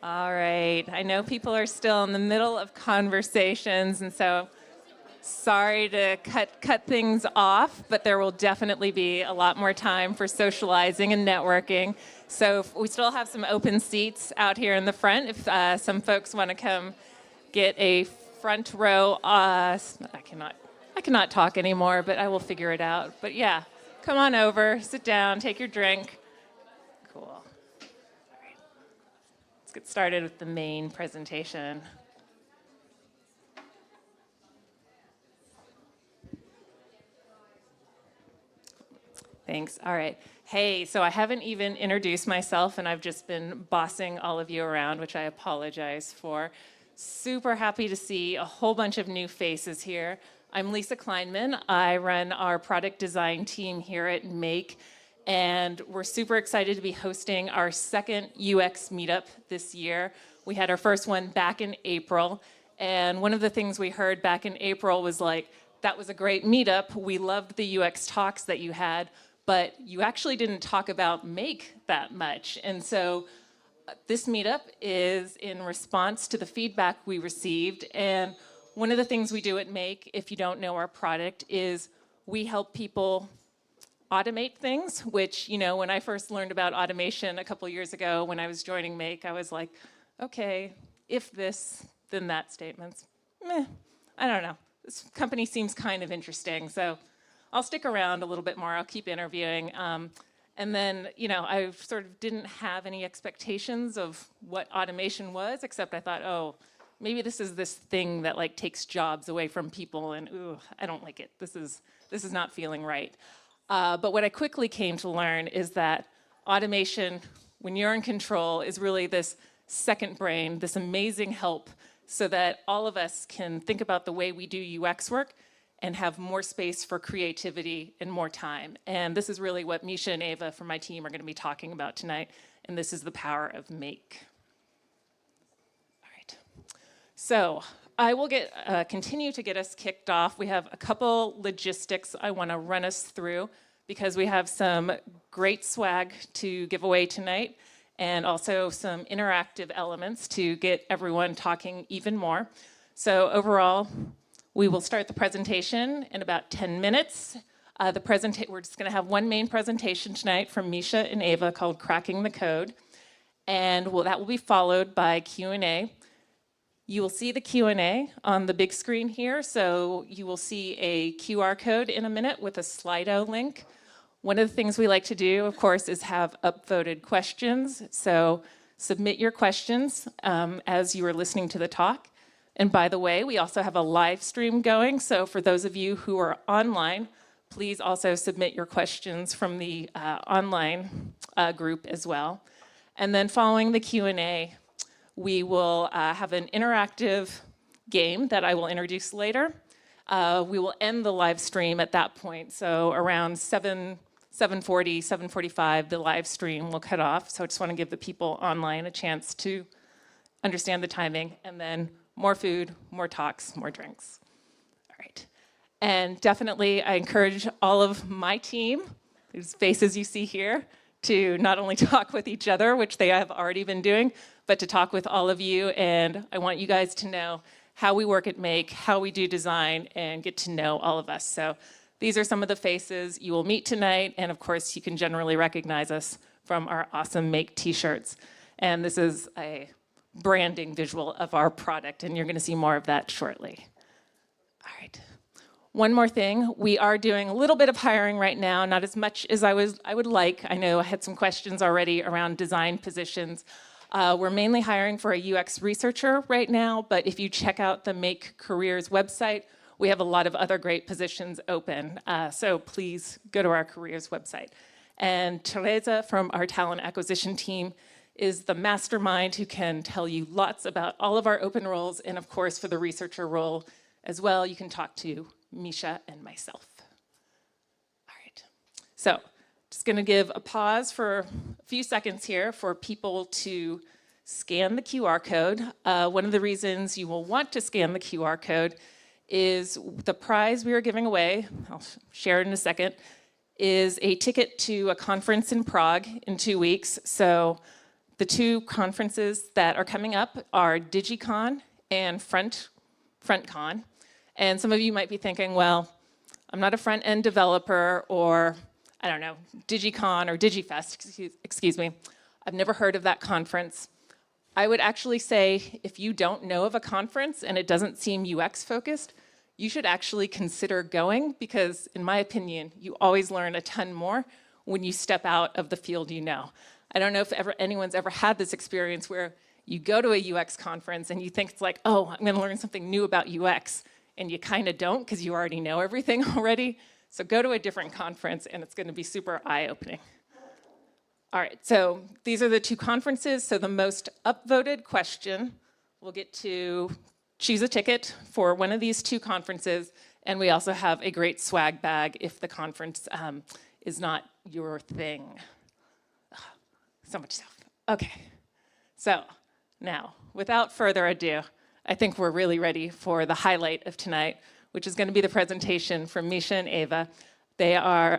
All right. I know people are still in the middle of conversations, and so sorry to cut things off, but there will definitely be a lot more time for socializing and networking. So we still have some open seats out here in the front if some folks want to come get a front row. I cannot talk anymore, but I will figure it out. But yeah, come on over, sit down, take your drink. Cool. All right. Let's get started with the main presentation. Thanks. All right. Hey, so I haven't even introduced myself, and I've just been bossing all of you around, which I apologize for. Super happy to see a whole bunch of new faces here. I'm Lisa Kleinman. I run our product design team here at Make, and we're super excited to be hosting our second UX meetup this year. We had our first one back in April, and one of the things we heard back in April was like, that was a great meetup. We loved the UX talks that you had, but you actually didn't talk about Make that much. And so this meetup is in response to the feedback we received. And one of the things we do at Make, if you don't know our product, is we help people automate things, which, when I first learned about automation a couple years ago when I was joining Make, I was like, okay, if this, then that statements. Meh, I don't know. This company seems kind of interesting, so I'll stick around a little bit more. I'll keep interviewing. And then, I sort of didn't have any expectations of what automation was, except I thought, oh, maybe this is this thing that like takes jobs away from people, and ooh, I don't like it. This is not feeling right. But what I quickly came to learn is that automation, when you're in control, is really this second brain, this amazing help, so that all of us can think about the way we do UX work and have more space for creativity and more time. And this is really what Míša and Eva from my team are going to be talking about tonight, and this is the power of Make. All right. So I will continue to get us kicked off. We have a couple logistics I want to run us through because we have some great swag to give away tonight and also some interactive elements to get everyone talking even more. So overall, we will start the presentation in about 10 minutes. We're just going to have one main presentation tonight from Míša and Eva called Cracking the Code. And that will be followed by Q&A. You will see the Q&A on the big screen here. So you will see a QR code in a minute with a Slido link. One of the things we like to do, of course, is have upvoted questions. So submit your questions as you are listening to the talk. And by the way, we also have a live stream going. So for those of you who are online, please also submit your questions from the online group as well. And then following the Q&A, we will have an interactive game that I will introduce later. We will end the live stream at that point. So around 7:40, 7:45, the live stream will cut off. So I just want to give the people online a chance to understand the timing. And then more food, more talks, more drinks. All right. And definitely, I encourage all of my team, these faces you see here, to not only talk with each other, which they have already been doing, but to talk with all of you. And I want you guys to know how we work at Make, how we do design, and get to know all of us. So these are some of the faces you will meet tonight. And of course, you can generally recognize us from our awesome Make t-shirts. And this is a branding visual of our product, and you're going to see more of that shortly. All right. One more thing, we are doing a little bit of hiring right now, not as much as I would like. I know I had some questions already around design positions. We're mainly hiring for a UX researcher right now, but if you check out the Make Careers website, we have a lot of other great positions open. So please go to our careers website. And Teresa from our talent acquisition team is the mastermind who can tell you lots about all of our open roles, and of course, for the researcher role as well, you can talk to Míša and myself. All right, so just gonna give a pause for a few seconds here for people to scan the QR code. One of the reasons you will want to scan the QR code is the prize we are giving away, I'll share it in a second, is a ticket to a conference in Prague in 2 weeks. So The two conferences that are coming up are DigiCon and FrontCon. And some of you might be thinking, well, I'm not a front-end developer, or I don't know, DigiCon or DigiFest, excuse me. I've never heard of that conference. I would actually say if you don't know of a conference and it doesn't seem UX focused, you should actually consider going, because in my opinion, you always learn a ton more when you step out of the field you know. I don't know if anyone's ever had this experience where you go to a UX conference and you think it's like, oh, I'm gonna learn something new about UX, and you kind of don't because you already know everything already. So go to a different conference and it's gonna be super eye-opening. All right, so these are the two conferences. So the most upvoted question, we'll get to choose a ticket for one of these two conferences, and we also have a great swag bag if the conference is not your thing. Ugh, so much stuff. Okay, so now, without further ado, I think we're really ready for the highlight of tonight, which is going to be the presentation from Míša and Eva. They are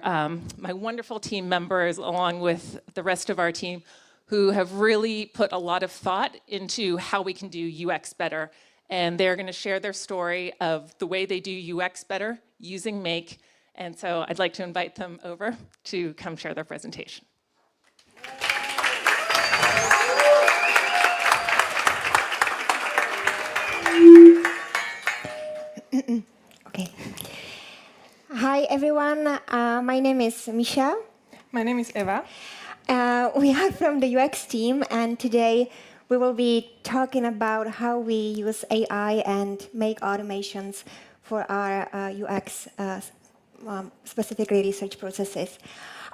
my wonderful team members, along with the rest of our team, who have really put a lot of thought into how we can do UX better. And they're going to share their story of the way they do UX better using Make. And so I'd like to invite them over to come share their presentation. Okay. Hi, everyone. My name is Míša. My name is Eva. We are from the UX team, and today we will be talking about how we use AI and make automations for our UX, specifically research processes.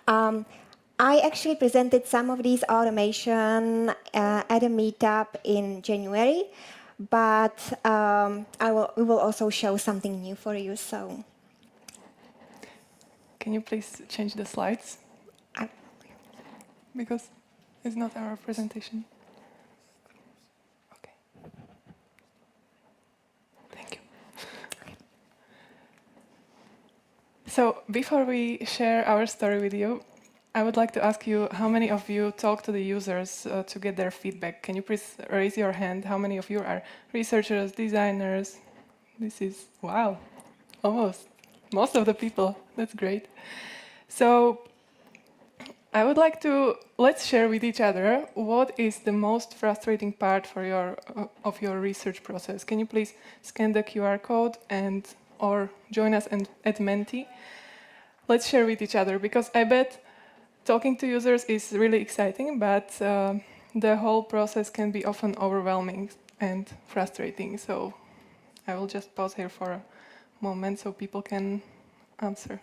I actually presented some of these automation at a meetup in January, but we will also show something new for you. So, can you please change the slides? Because it's not our presentation. Okay. Thank you. So before we share our story with you, I would like to ask you how many of you talk to the users to get their feedback. Can you please raise your hand? How many of you are researchers, designers? This is, wow, almost most of the people. That's great. So I would like to, let's share with each other what is the most frustrating part for of your research process. Can you please scan the QR code or join us at Menti? Let's share with each other, because I bet talking to users is really exciting, but the whole process can be often overwhelming and frustrating. So I will just pause here for a moment so people can answer.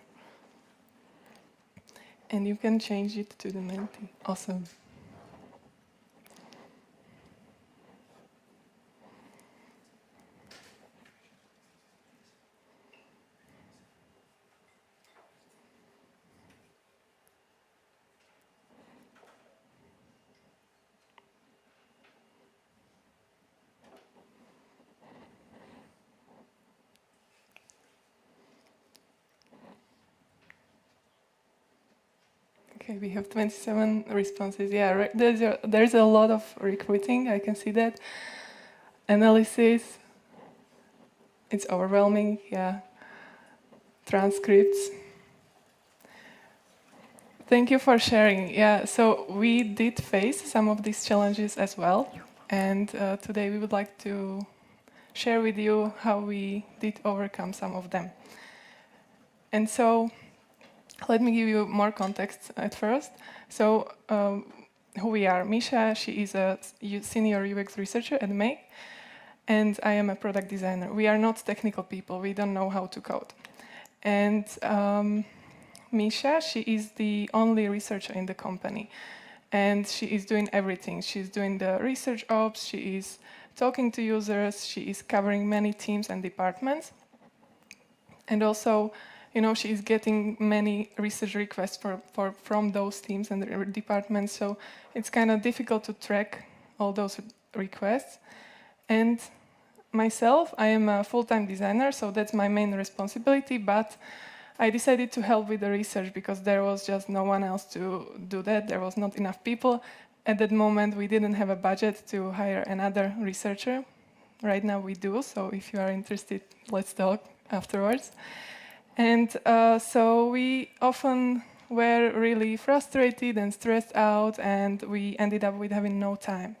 And you can change it to the Menti. Awesome. Okay, we have 27 responses. Yeah, there's a lot of recruiting, I can see that. Analysis, it's overwhelming, yeah. Transcripts. Thank you for sharing. Yeah, so we did face some of these challenges as well. And today we would like to share with you how we did overcome some of them. And so, let me give you more context at first. So, who we are. Míša, she is a senior UX researcher at Make, and I am a product designer. We are not technical people. We don't know how to code. And Míša, she is the only researcher in the company, and she is doing everything. She's doing the research ops, she is talking to users, she is covering many teams and departments. And also, you know, she is getting many research requests from those teams and departments, so it's kind of difficult to track all those requests. And myself, I am a full-time designer, so that's my main responsibility, but I decided to help with the research because there was just no one else to do that. There was not enough people, at that moment, we didn't have a budget to hire another researcher. Right now we do, so if you are interested, let's talk afterwards. And so we often were really frustrated and stressed out, and we ended up with having no time.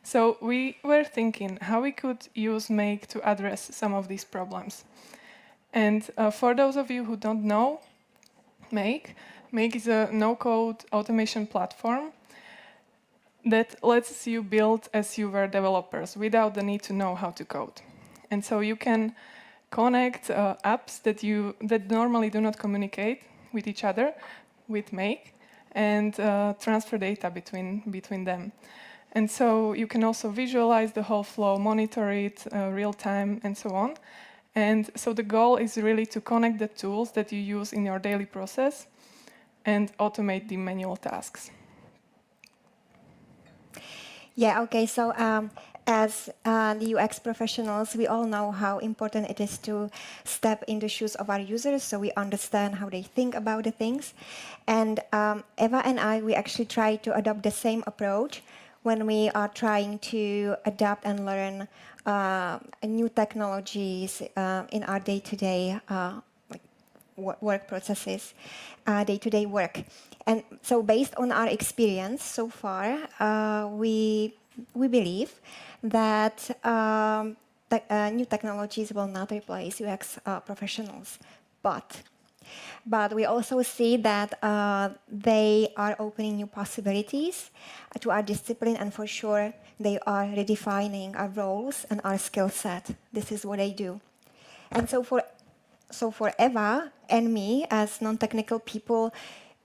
So we were thinking how we could use Make to address some of these problems. And for those of you who don't know Make is a no-code automation platform that lets you build as you were developers without the need to know how to code. And so you can connect apps that normally do not communicate with each other with Make and transfer data between them. And so you can also visualize the whole flow, monitor it real time, and so on. And so the goal is really to connect the tools that you use in your daily process and automate the manual tasks. Yeah, okay, so as the UX professionals, we all know how important it is to step in the shoes of our users so we understand how they think about the things. And Eva and I, we actually try to adopt the same approach when we are trying to adapt and learn new technologies in our day-to-day work processes, day-to-day work. And so based on our experience so far, we believe that new technologies will not replace UX professionals. But we also see that they are opening new possibilities to our discipline, and for sure, they are redefining our roles and our skill set. This is what they do. And so for Eva and me, as non-technical people,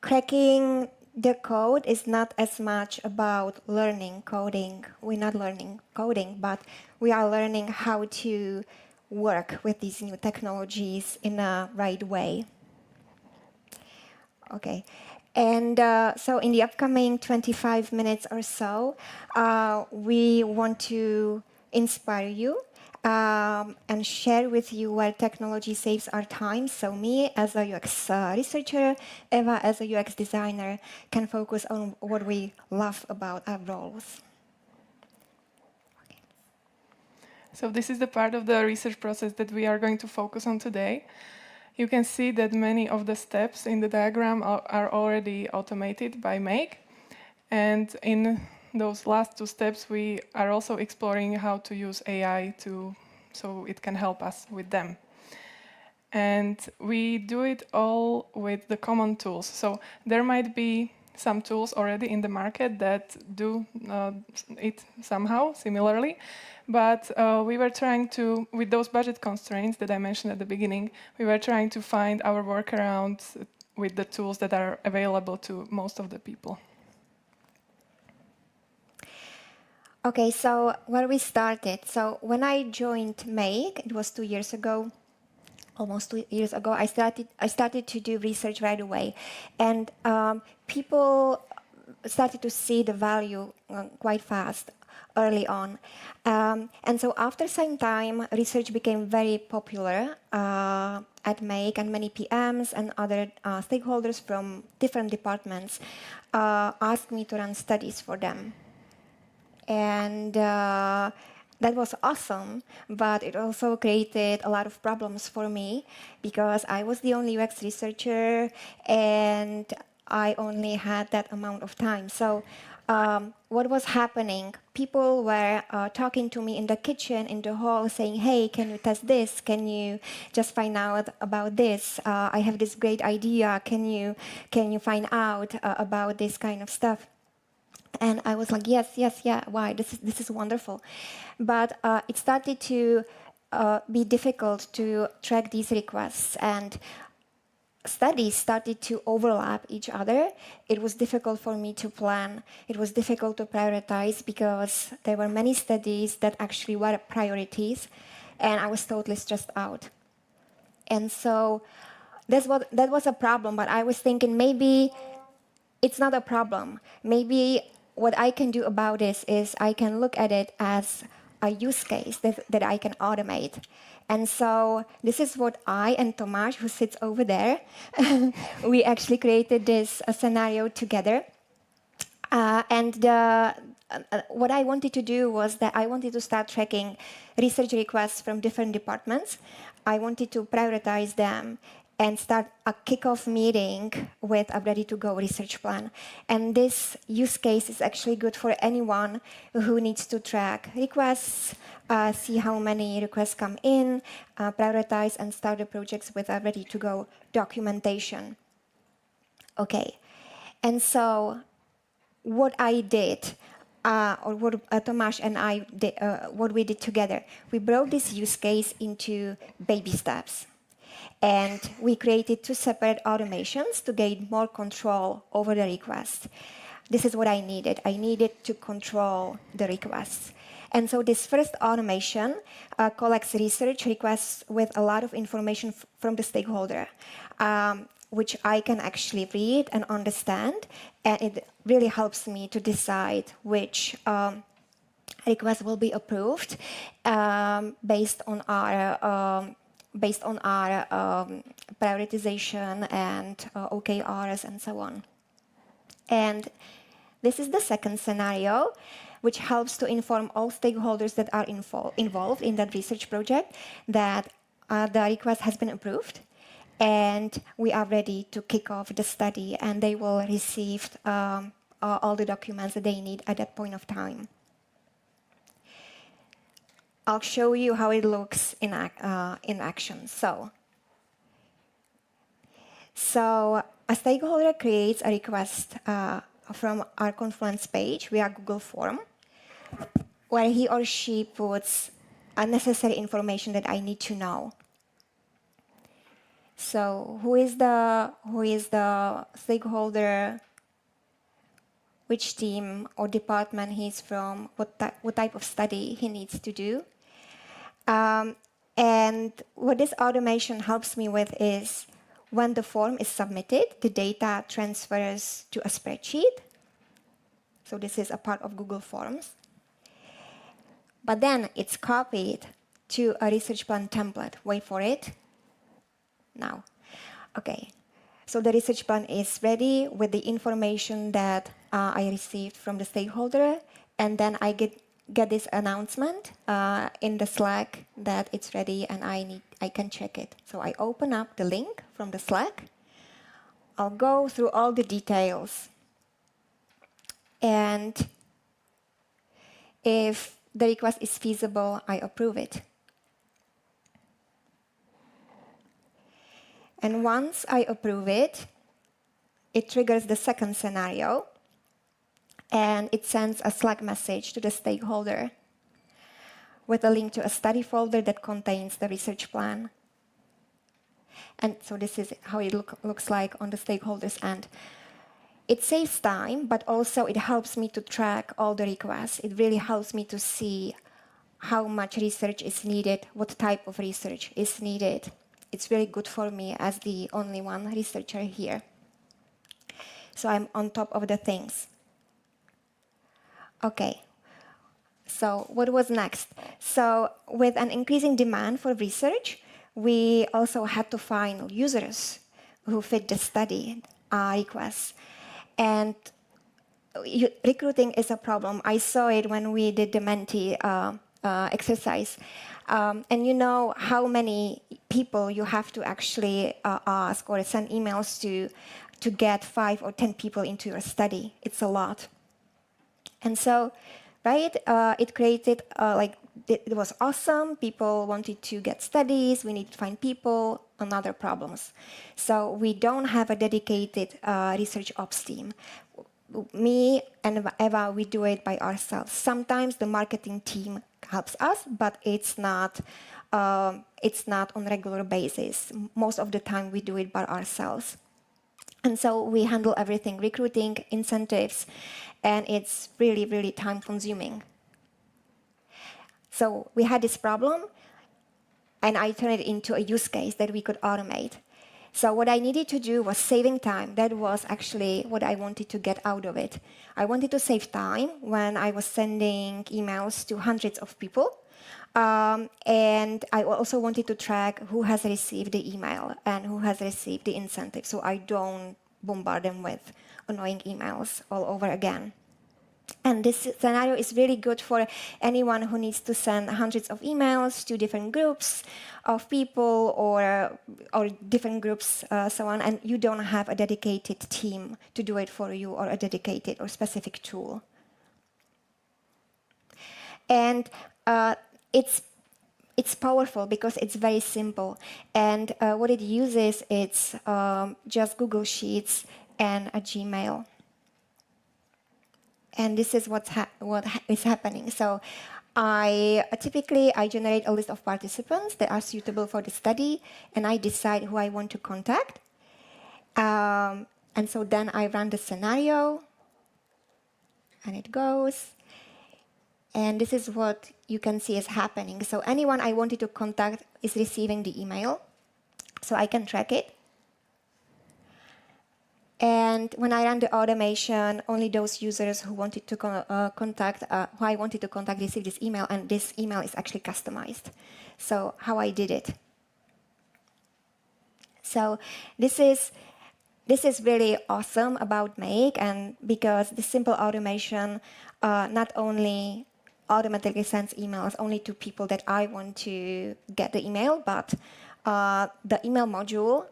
cracking the code is not as much about learning coding. We're not learning coding, but we are learning how to work with these new technologies in a right way. Okay. And so in the upcoming 25 minutes or so, we want to inspire you and share with you where technology saves our time. So me, as a UX researcher, Eva, as a UX designer, can focus on what we love about our roles. Okay. So this is the part of the research process that we are going to focus on today. You can see that many of the steps in the diagram are already automated by Make. And in those last two steps, we are also exploring how to use AI so it can help us with them. And we do it all with the common tools. So there might be some tools already in the market that do it somehow similarly. But we were trying to, with those budget constraints that I mentioned at the beginning, we were trying to find our workarounds with the tools that are available to most of the people. Okay, so where we started. So when I joined Make, it was 2 years ago, almost 2 years ago, I started to do research right away. And people started to see the value quite fast early on. And so after some time, research became very popular at Make, and many PMs and other stakeholders from different departments asked me to run studies for them. And that was awesome, but it also created a lot of problems for me because I was the only UX researcher and I only had that amount of time. So what was happening? People were talking to me in the kitchen, in the hall, saying, hey, can you test this? Can you just find out about this? I have this great idea. Can you find out about this kind of stuff? And I was like, yes, yeah, why? This is wonderful. But it started to be difficult to track these requests, and studies started to overlap each other. It was difficult for me to plan. It was difficult to prioritize because there were many studies that actually were priorities, and I was totally stressed out. And so that was a problem, but I was thinking maybe it's not a problem. Maybe what I can do about this is I can look at it as a use case that I can automate. And so this is what I and Tomáš, who sits over there, we actually created this scenario together. What I wanted to do was that I wanted to start tracking research requests from different departments. I wanted to prioritize them and start a kickoff meeting with a ready-to-go research plan. And this use case is actually good for anyone who needs to track requests, see how many requests come in, prioritize and start the projects with a ready-to-go documentation. Okay, and so what I did, or what Tomáš and I did, what we did together, we broke this use case into baby steps. And we created 2 separate automations to gain more control over the request. This is what I needed. I needed to control the requests. And so this first automation collects research requests with a lot of information from the stakeholder, which I can actually read and understand. And it really helps me to decide which request will be approved based on our prioritization and OKRs and so on. And this is the second scenario, which helps to inform all stakeholders that are involved in that research project that the request has been approved and we are ready to kick off the study, and they will receive all the documents that they need at that point of time. I'll show you how it looks in action. So a stakeholder creates a request from our Confluence page via Google Form, where he or she puts unnecessary information that I need to know. So who is the stakeholder, which team or department he's from, what type of study he needs to do. And what this automation helps me with is when the form is submitted, the data transfers to a spreadsheet. So this is a part of Google Forms. But then it's copied to a research plan template. Wait for it. Now. Okay. So the research plan is ready with the information that I received from the stakeholder, and then I get this announcement in the Slack that it's ready and I can check it. So I open up the link from the Slack. I'll go through all the details. And if the request is feasible, I approve it. And once I approve it, it triggers the second scenario, and it sends a Slack message to the stakeholder with a link to a study folder that contains the research plan. And so this is how it looks like on the stakeholder's end. It saves time, but also it helps me to track all the requests. It really helps me to see how much research is needed, what type of research is needed. It's really good for me as the only one researcher here. So I'm on top of the things. Okay, so what was next? So with an increasing demand for research, we also had to find users who fit the study requests. And recruiting is a problem. I saw it when we did the Menti exercise. And you know how many people you have to actually ask or send emails to get 5 or 10 people into your study. It's a lot. And so, right, it created, it was awesome. People wanted to get studies. We needed to find people and other problems. So we don't have a dedicated research ops team. Me and Eva, we do it by ourselves. Sometimes the marketing team helps us, but it's not on regular basis. Most of the time we do it by ourselves. And so we handle everything, recruiting, incentives, and it's really, really time consuming. So we had this problem, and I turned it into a use case that we could automate. So what I needed to do was saving time. That was actually what I wanted to get out of it. I wanted to save time when I was sending emails to hundreds of people. And I also wanted to track who has received the email and who has received the incentive, so I don't bombard them with annoying emails all over again. And this scenario is really good for anyone who needs to send hundreds of emails to different groups of people or different groups, so on, and you don't have a dedicated team to do it for you or a dedicated or specific tool. And it's powerful because it's very simple. And what it uses, it's just Google Sheets and a Gmail. And this is what is happening. So typically I generate a list of participants that are suitable for the study, and I decide who I want to contact. And so then I run the scenario, and it goes. And this is what you can see is happening. So anyone I wanted to contact is receiving the email, so I can track it. And when I run the automation, only those users who wanted to who I wanted to contact receive this email, and this email is actually customized. So how I did it. So this is really awesome about Make, and because the simple automation not only automatically sends emails only to people that I want to get the email, but the email module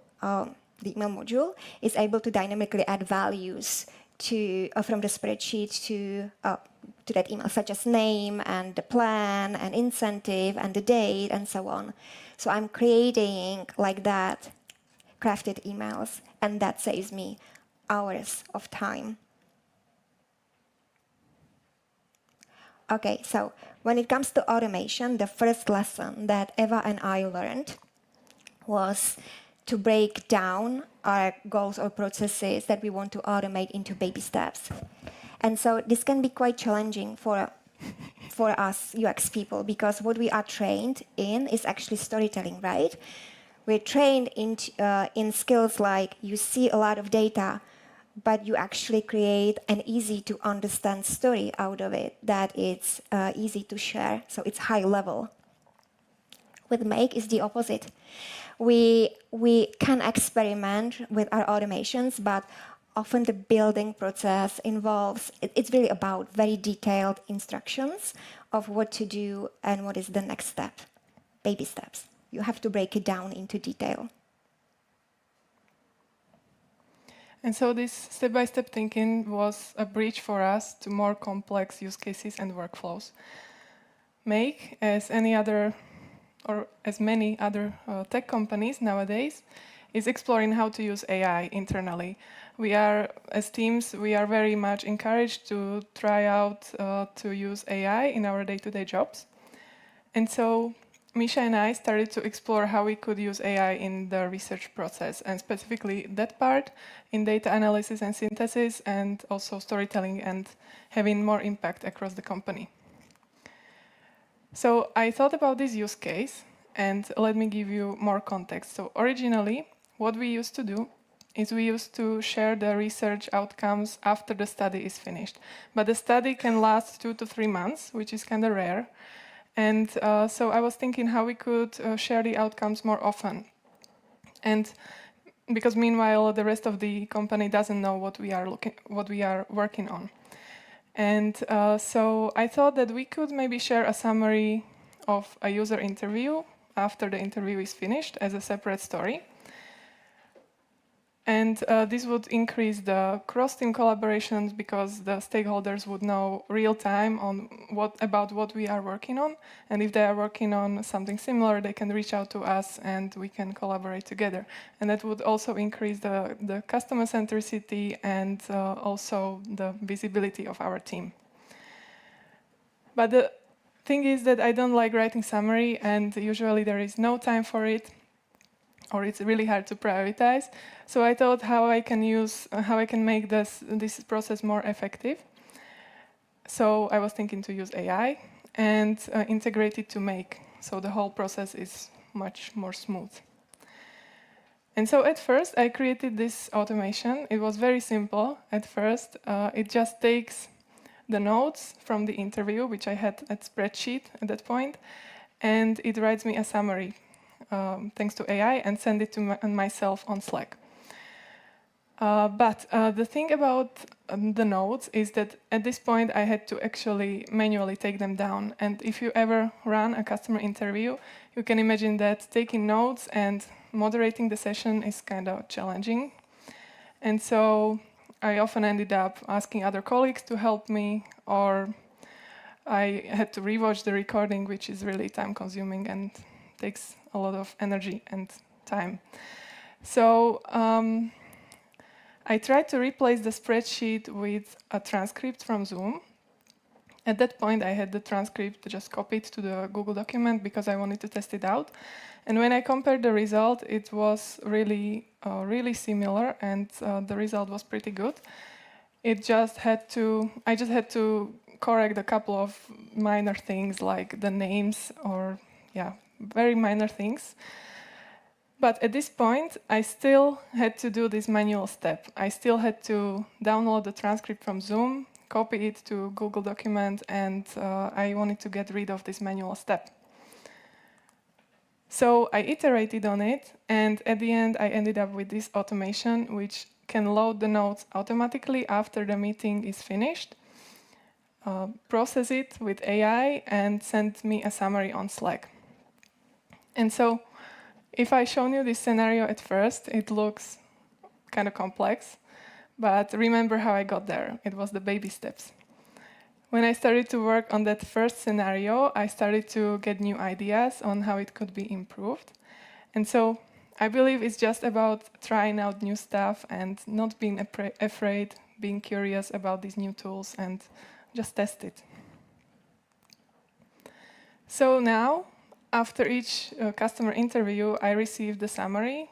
is able to dynamically add values from the spreadsheet to that email, such as name and the plan and incentive and the date and so on. So I'm creating like that crafted emails, and that saves me hours of time. Okay, so when it comes to automation, the first lesson that Eva and I learned was to break down our goals or processes that we want to automate into baby steps. And so this can be quite challenging for us UX people, because what we are trained in is actually storytelling, right? We're trained in skills like you see a lot of data, but you actually create an easy to understand story out of it that it's easy to share, so it's high level. With Make is the opposite. We can experiment with our automations, but often the building process involves, it's really about very detailed instructions of what to do and what is the next step, baby steps. You have to break it down into detail. And so this step-by-step thinking was a bridge for us to more complex use cases and workflows. Make, as any other, or as many other tech companies nowadays, is exploring how to use AI internally. We are, as teams, we are very much encouraged to try out to use AI in our day-to-day jobs. And so Míša and I started to explore how we could use AI in the research process, and specifically that part in data analysis and synthesis, and also storytelling and having more impact across the company. So I thought about this use case, and let me give you more context. So originally, what we used to do is we used to share the research outcomes after the study is finished. But the study can last 2 to 3 months, which is kind of rare. And so I was thinking how we could share the outcomes more often. And because meanwhile, the rest of the company doesn't know what we are working on. And so I thought that we could maybe share a summary of a user interview after the interview is finished as a separate story. And this would increase the cross-team collaborations, because the stakeholders would know real time on about what we are working on. And if they are working on something similar, they can reach out to us and we can collaborate together. And that would also increase the customer centricity and also the visibility of our team. But the thing is that I don't like writing summary, and usually there is no time for it, or it's really hard to prioritize. So I thought how I can make this process more effective. So I was thinking to use AI and integrate it to Make, so the whole process is much more smooth. And so at first I created this automation. It was very simple at first. It just takes the notes from the interview, which I had at spreadsheet at that point, and it writes me a summary thanks to AI, and send it to myself on Slack. But the thing about the notes is that at this point I had to actually manually take them down. And if you ever run a customer interview, you can imagine that taking notes and moderating the session is kind of challenging. And so I often ended up asking other colleagues to help me, or I had to rewatch the recording, which is really time consuming and takes a lot of energy and time. So I tried to replace the spreadsheet with a transcript from Zoom. At that point, I had the transcript just copied to the Google document because I wanted to test it out. And when I compared the result, it was really similar, and the result was pretty good. I just had to correct a couple of minor things like the names, or very minor things. But at this point, I still had to do this manual step. I still had to download the transcript from Zoom, copy it to Google document, and I wanted to get rid of this manual step. So I iterated on it, and at the end, I ended up with this automation, which can load the notes automatically after the meeting is finished, process it with AI, and send me a summary on Slack. And so if I shown you this scenario at first, it looks kind of complex, but remember how I got there. It was the baby steps. When I started to work on that first scenario, I started to get new ideas on how it could be improved. And so I believe it's just about trying out new stuff and not being afraid, being curious about these new tools, and just test it. So now, after each customer interview, I receive the summary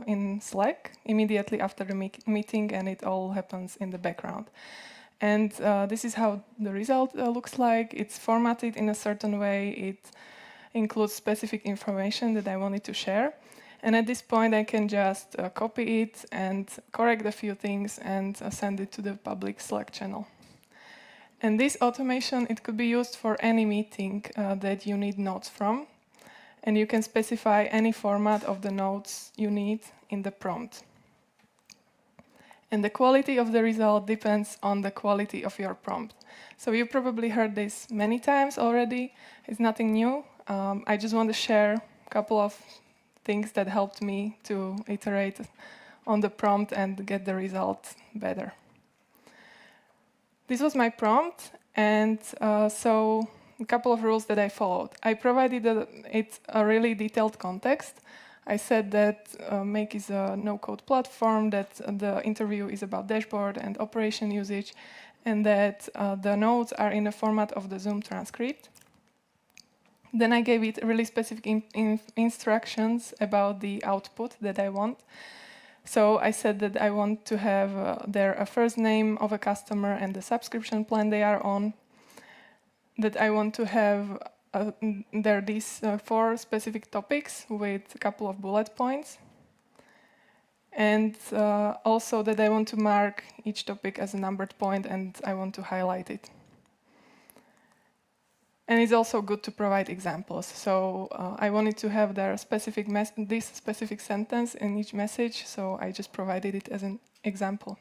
in Slack immediately after the meeting, and it all happens in the background. And this is how the result looks like. It's formatted in a certain way. It includes specific information that I wanted to share. And at this point, I can just copy it and correct a few things and send it to the public Slack channel. And this automation, it could be used for any meeting that you need notes from. And you can specify any format of the notes you need in the prompt. And the quality of the result depends on the quality of your prompt. So you probably heard this many times already. It's nothing new. I just want to share a couple of things that helped me to iterate on the prompt and get the result better. This was my prompt, and so a couple of rules that I followed. I provided it a really detailed context. I said that Make is a no-code platform, that the interview is about dashboard and operation usage, and that the notes are in the format of the Zoom transcript. Then I gave it really specific instructions about the output that I want. So I said that I want to have a first name of a customer and the subscription plan they are on, that I want to have these 4 specific topics with a couple of bullet points, and also that I want to mark each topic as a numbered point, and I want to highlight it. And it's also good to provide examples. So I wanted to have this specific sentence in each message, so I just provided it as an example.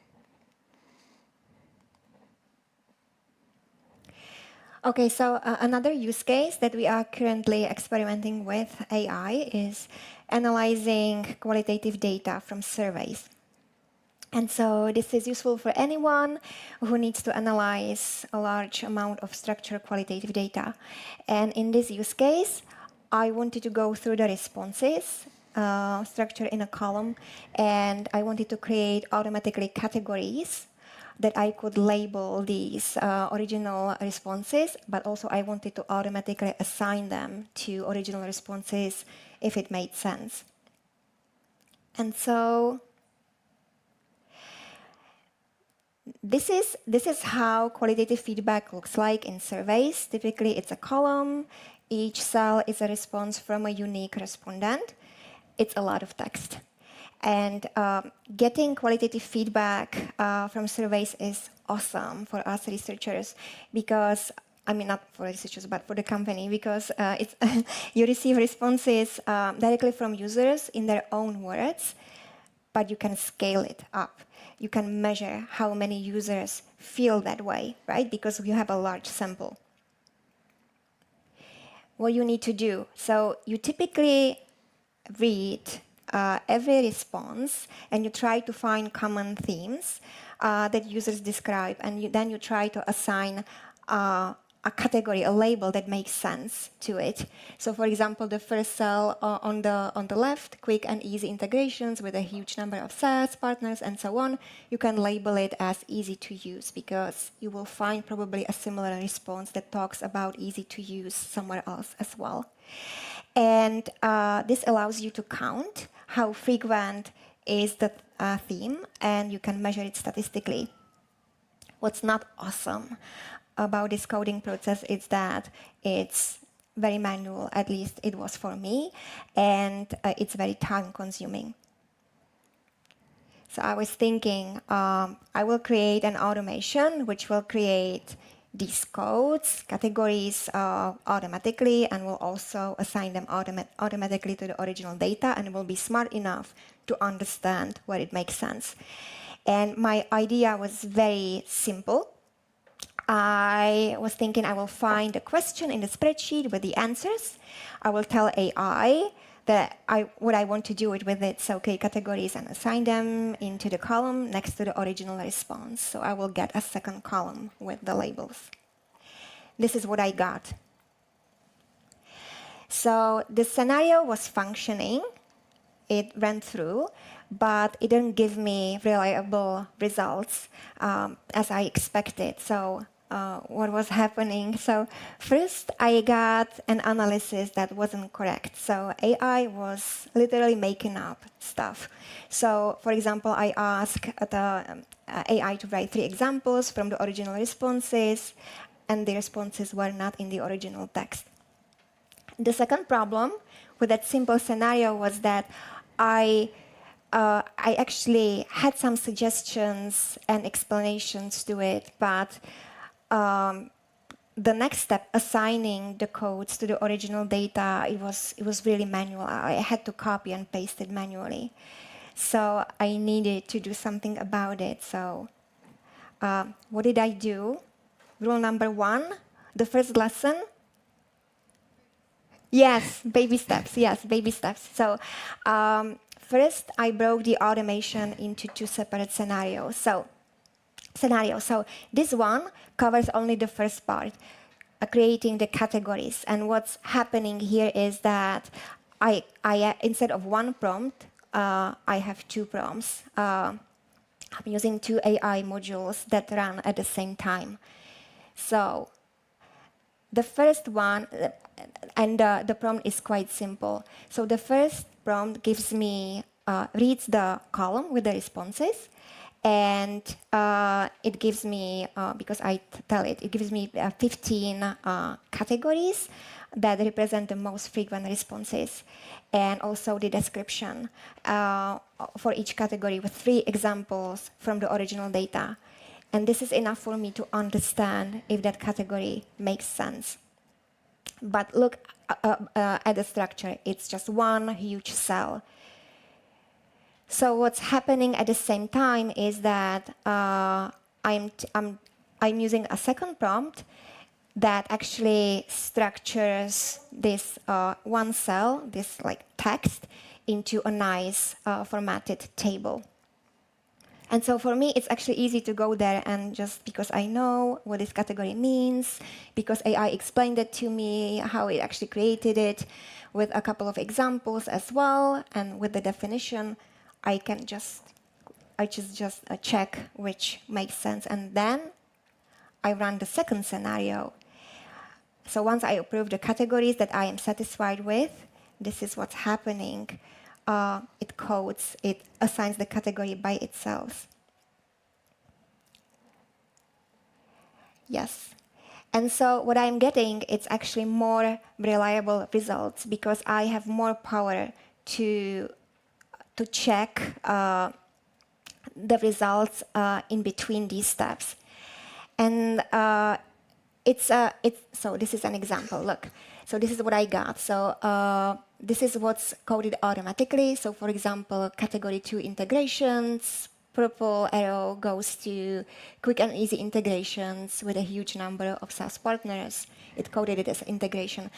Okay, so another use case that we are currently experimenting with AI is analyzing qualitative data from surveys. And so this is useful for anyone who needs to analyze a large amount of structured qualitative data. And in this use case, I wanted to go through the responses structured in a column, and I wanted to create automatically categories that I could label these original responses, but also I wanted to automatically assign them to original responses if it made sense. And so this is how qualitative feedback looks like in surveys. Typically, it's a column. Each cell is a response from a unique respondent. It's a lot of text. And getting qualitative feedback from surveys is awesome for us researchers because, I mean, not for researchers, but for the company, because you receive responses directly from users in their own words, but you can scale it up. you can measure how many users feel that way, right? Because you have a large sample. What you need to do, so you typically read every response and you try to find common themes that users describe, and then you try to assign a category, a label that makes sense to it. So for example, the first cell on the left, quick and easy integrations with a huge number of SaaS partners and so on, you can label it as easy to use because you will find probably a similar response that talks about easy to use somewhere else as well. And this allows you to count how frequent is the theme, and you can measure it statistically. What's not awesome about this coding process is that it's very manual, at least it was for me, and it's very time-consuming. So I was thinking, I will create an automation which will create these codes, categories automatically, and will also assign them automatically to the original data, and it will be smart enough to understand where it makes sense. And my idea was very simple. I was thinking I will find a question in the spreadsheet with the answers. I will tell AI that what I want to do with it, so create categories and assign them into the column next to the original response. So I will get a second column with the labels. This is what I got. So the scenario was functioning. It ran through, but it didn't give me reliable results as I expected. So what was happening? So first, I got an analysis that wasn't correct. So AI was literally making up stuff. So for example, I asked the AI to write 3 examples from the original responses, and the responses were not in the original text. The second problem with that simple scenario was that I actually had some suggestions and explanations to it, but the next step, assigning the codes to the original data, it was really manual. I had to copy and paste it manually. So I needed to do something about it. So what did I do? Rule number 1, the first lesson. Yes, baby steps. Yes, baby steps. So first, I broke the automation into 2 separate scenarios. So this one covers only the first part, creating the categories. And what's happening here is that I instead of 1 prompt, I have 2 prompts. I'm using 2 AI modules that run at the same time. So the first one, and the prompt is quite simple. So the first prompt gives me, reads the column with the responses, and it gives me, because I tell it, it gives me 15 categories that represent the most frequent responses, and also the description for each category with 3 examples from the original data. And this is enough for me to understand if that category makes sense. But look at the structure. It's just one huge cell. So what's happening at the same time is that I'm using a second prompt that actually structures this one cell, this like text, into a nice formatted table. And so for me, it's actually easy to go there, and just because I know what this category means, because AI explained it to me, how it actually created it, with a couple of examples as well, and with the definition, I just check which makes sense, and then I run the second scenario. So once I approve the categories that I am satisfied with, this is what's happening. It codes, it assigns the category by itself. Yes. And so what I'm getting, it's actually more reliable results because I have more power to check the results in between these steps. And so this is an example. Look, so this is what I got. So this is what's coded automatically. So for example, category 2 integrations, purple arrow goes to quick and easy integrations with a huge number of SaaS partners. It coded it as integration.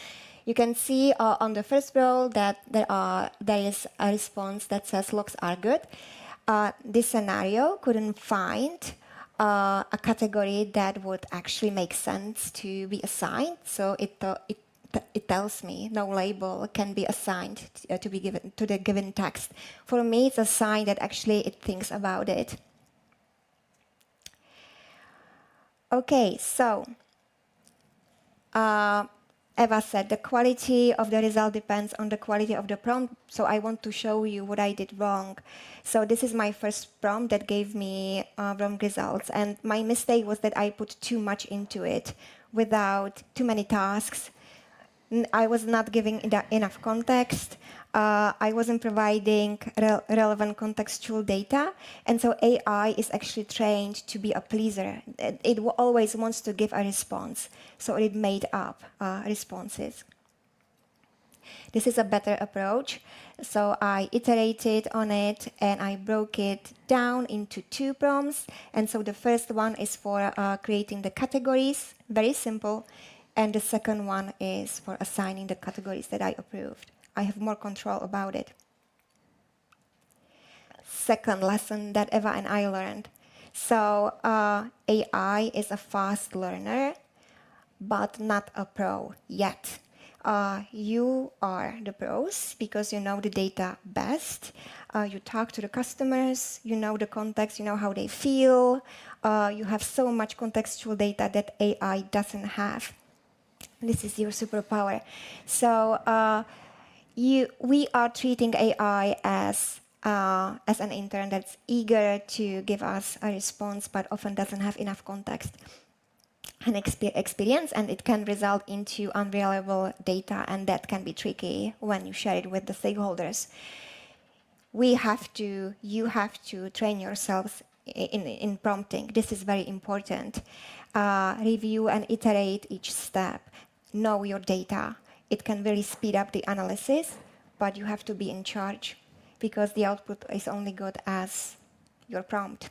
You can see on the first row that there is a response that says looks are good. This scenario couldn't find a category that would actually make sense to be assigned, so it tells me no label can be assigned to be given to the given text. For me, it's a sign that actually it thinks about it. Okay, so Eva said the quality of the result depends on the quality of the prompt. So I want to show you what I did wrong. So this is my first prompt that gave me wrong results. And my mistake was that I put too much into it without too many tasks. I was not giving enough context. I wasn't providing relevant contextual data. And so AI is actually trained to be a pleaser. It always wants to give a response. So it made up responses. This is a better approach. So I iterated on it, and I broke it down into 2 prompts. And so the first one is for creating the categories, very simple. And the second one is for assigning the categories that I approved. I have more control about it. Second lesson that Eva and I learned. So AI is a fast learner, but not a pro yet. You are the pros because you know the data best. You talk to the customers, you know the context, you know how they feel. You have so much contextual data that AI doesn't have. This is your superpower. So we are treating AI as an intern that's eager to give us a response, but often doesn't have enough context and experience, and it can result into unreliable data, and that can be tricky when you share it with the stakeholders. You have to train yourselves in prompting. This is very important. Review and iterate each step. Know your data. It can really speed up the analysis, but you have to be in charge because the output is only good as your prompt.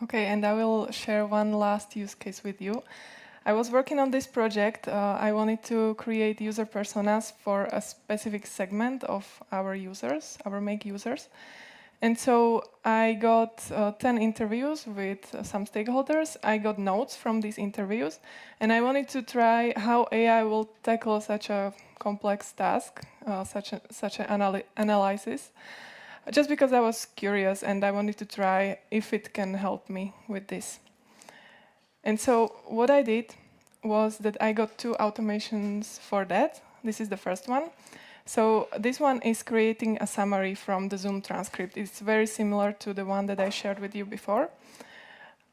Okay, and I will share one last use case with you. I was working on this project. I wanted to create user personas for a specific segment of our users, our Make users. And so I got 10 interviews with some stakeholders. I got notes from these interviews, and I wanted to try how AI will tackle such a complex task, such an analysis, just because I was curious and I wanted to try if it can help me with this. And so what I did was that I got 2 automations for that. This is the first one. So this one is creating a summary from the Zoom transcript. It's very similar to the one that I shared with you before.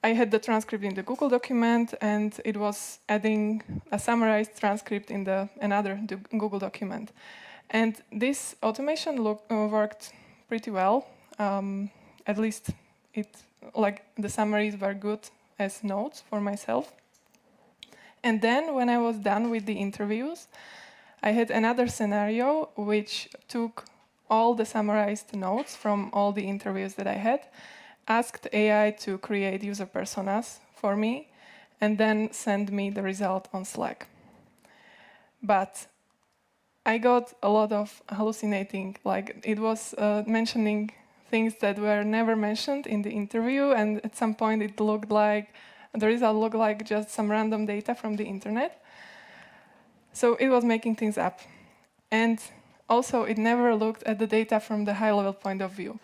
I had the transcript in the Google document, and it was adding a summarized transcript in another Google document. And this automation worked pretty well. At least the summaries were good as notes for myself. And then when I was done with the interviews, I had another scenario which took all the summarized notes from all the interviews that I had, asked AI to create user personas for me, and then send me the result on Slack. But I got a lot of hallucinating, it was mentioning things that were never mentioned in the interview, and at some point the result looked like just some random data from the internet. So it was making things up. And also, it never looked at the data from the high-level point of view.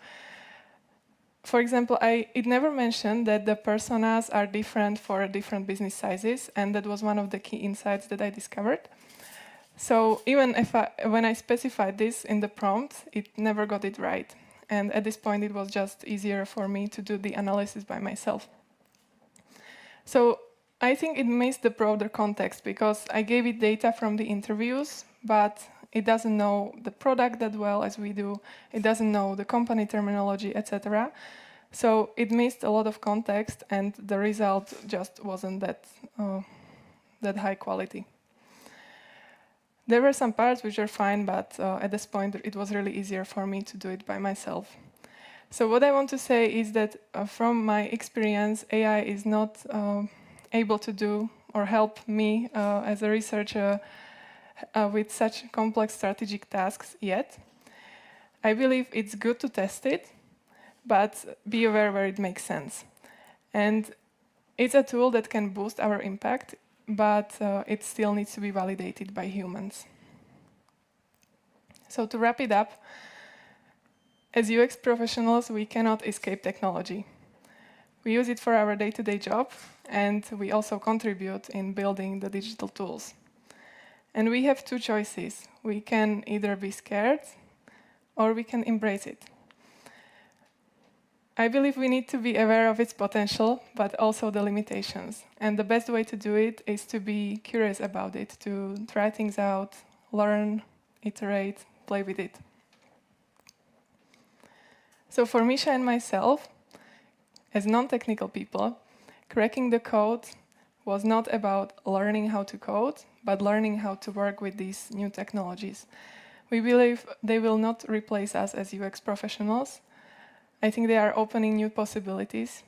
For example, it never mentioned that the personas are different for different business sizes, and that was one of the key insights that I discovered. So even when I specified this in the prompt, it never got it right. And at this point, it was just easier for me to do the analysis by myself. So I think it missed the broader context because I gave it data from the interviews, but it doesn't know the product that well as we do. It doesn't know the company terminology, etc. So it missed a lot of context, and the result just wasn't that high quality. There were some parts which were fine, but at this point it was really easier for me to do it by myself. So what I want to say is that from my experience, AI is not able to do or help me as a researcher with such complex strategic tasks yet. I believe it's good to test it, but be aware where it makes sense. And it's a tool that can boost our impact, but it still needs to be validated by humans. So to wrap it up, as UX professionals, we cannot escape technology. We use it for our day-to-day job, and we also contribute in building the digital tools. And we have two choices. We can either be scared, or we can embrace it. I believe we need to be aware of its potential, but also the limitations. And the best way to do it is to be curious about it, to try things out, learn, iterate, play with it. So for Míša and myself, as non-technical people, cracking the code was not about learning how to code, but learning how to work with these new technologies. We believe they will not replace us as UX professionals. I think they are opening new possibilities,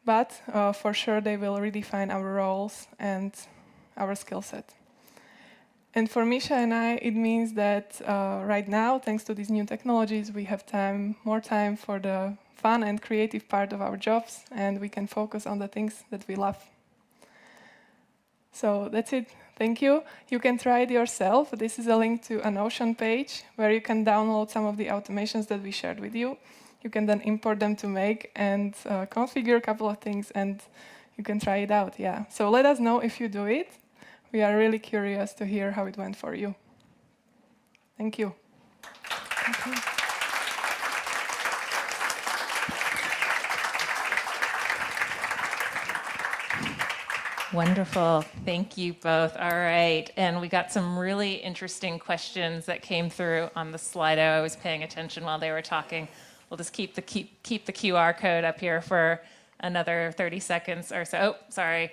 but for sure they will redefine our roles and our skill set. And for Míša and I, it means that right now, thanks to these new technologies, we have more time for the fun and creative part of our jobs, and we can focus on the things that we love. So that's it. Thank you. You can try it yourself. This is a link to a Notion page where you can download some of the automations that we shared with you. You can then import them to Make and configure a couple of things, and you can try it out. Yeah. So let us know if you do it. We are really curious to hear how it went for you. Thank you. Thank you. Wonderful. Thank you both. All right. And we got some really interesting questions that came through on the Slido. I was paying attention while they were talking. We'll just keep the QR code up here for another 30 seconds or so. Oh, sorry.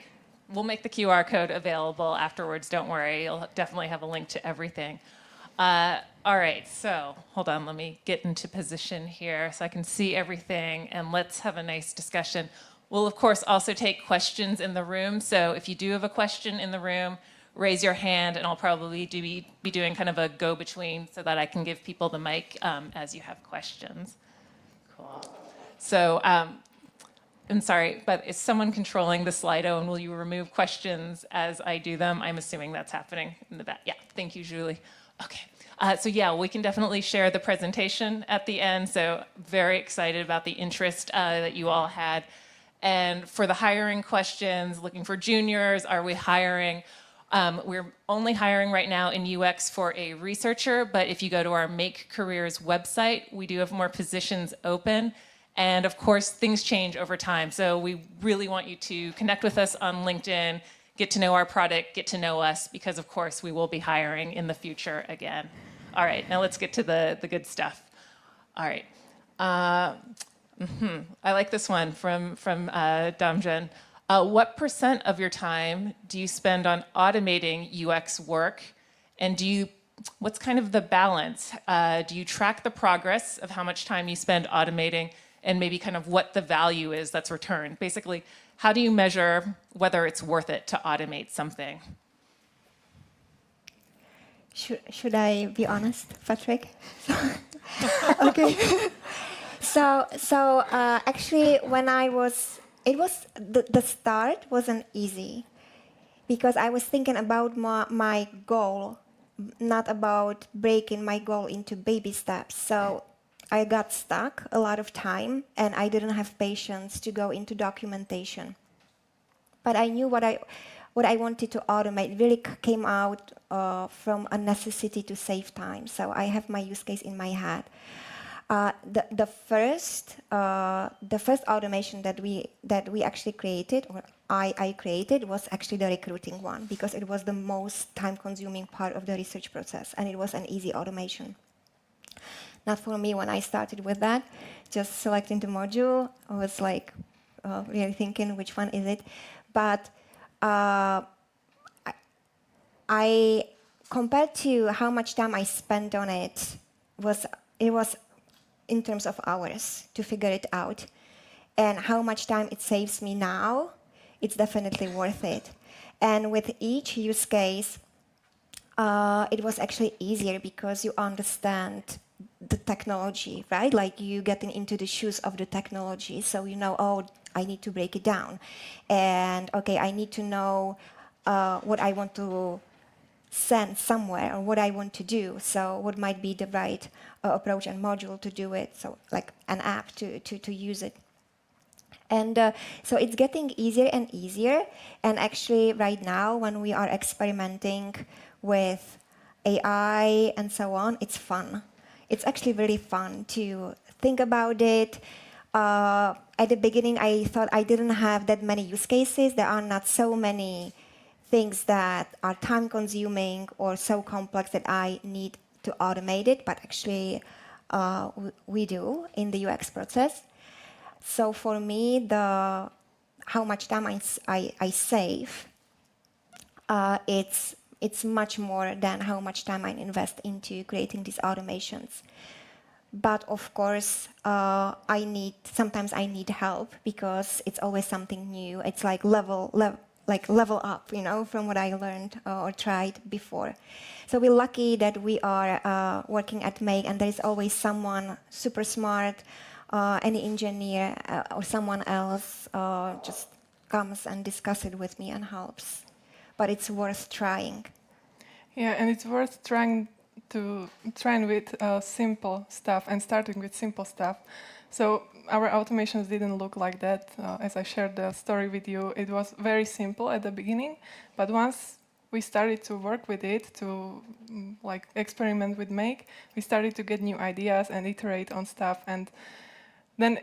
We'll make the QR code available afterwards. Don't worry. You'll definitely have a link to everything. All right. So hold on. Let me get into position here so I can see everything. And let's have a nice discussion. We'll, of course, also take questions in the room. So if you do have a question in the room, raise your hand, and I'll probably be doing kind of a go-between so that I can give people the mic as you have questions. Cool. So I'm sorry, but is someone controlling the Slido, and will you remove questions as I do them? I'm assuming that's happening in the back. Yeah, thank you, Julie. Okay. So yeah, we can definitely share the presentation at the end. So very excited about the interest that you all had. And for the hiring questions, looking for juniors, are we hiring? We're only hiring right now in UX for a researcher, but if you go to our Make Careers website, we do have more positions open. And of course, things change over time. So we really want you to connect with us on LinkedIn, get to know our product, get to know us, because of course we will be hiring in the future again. All right, now let's get to the good stuff. All right. I like this one from Damjan. What % of your time do you spend on automating UX work? And what's kind of the balance? Do you track the progress of how much time you spend automating and maybe kind of what the value is that's returned? Basically, how do you measure whether it's worth it to automate something? Should I be honest, Patrick? Okay. So actually, when the start wasn't easy because I was thinking about my goal, not about breaking my goal into baby steps. So I got stuck a lot of time, and I didn't have patience to go into documentation. But I knew what I wanted to automate. It really came out from a necessity to save time. So I have my use case in my head. The first automation that we actually created, or I created, was actually the recruiting one, because it was the most time-consuming part of the research process, and it was an easy automation. Not for me when I started with that, just selecting the module. I was like really thinking which one is it, but compared to how much time I spent on it, it was in terms of hours to figure it out. And how much time it saves me now, it's definitely worth it. And with each use case, it was actually easier because you understand the technology, right? Like you getting into the shoes of the technology, so you know, oh, I need to break it down. And okay, I need to know what I want to send somewhere or what I want to do. So what might be the right approach and module to do it. So like an app to use it. And so it's getting easier and easier. And actually right now when we are experimenting with AI and so on, it's fun. It's actually really fun to think about it. At the beginning, I thought I didn't have that many use cases. There are not so many things that are time-consuming or so complex that I need to automate it, but actually we do in the UX process. So for me, how much time I save, it's much more than how much time I invest into creating these automations. But of course, sometimes I need help because it's always something new. It's like level up, you know, from what I learned or tried before. So we're lucky that we are working at Make, and there is always someone super smart, any engineer or someone else just comes and discusses it with me and helps. But it's worth trying. Yeah, and it's worth trying with simple stuff and starting with simple stuff. So our automations didn't look like that. As I shared the story with you, it was very simple at the beginning, but once we started to work with it, to like experiment with Make, we started to get new ideas and iterate on stuff, and then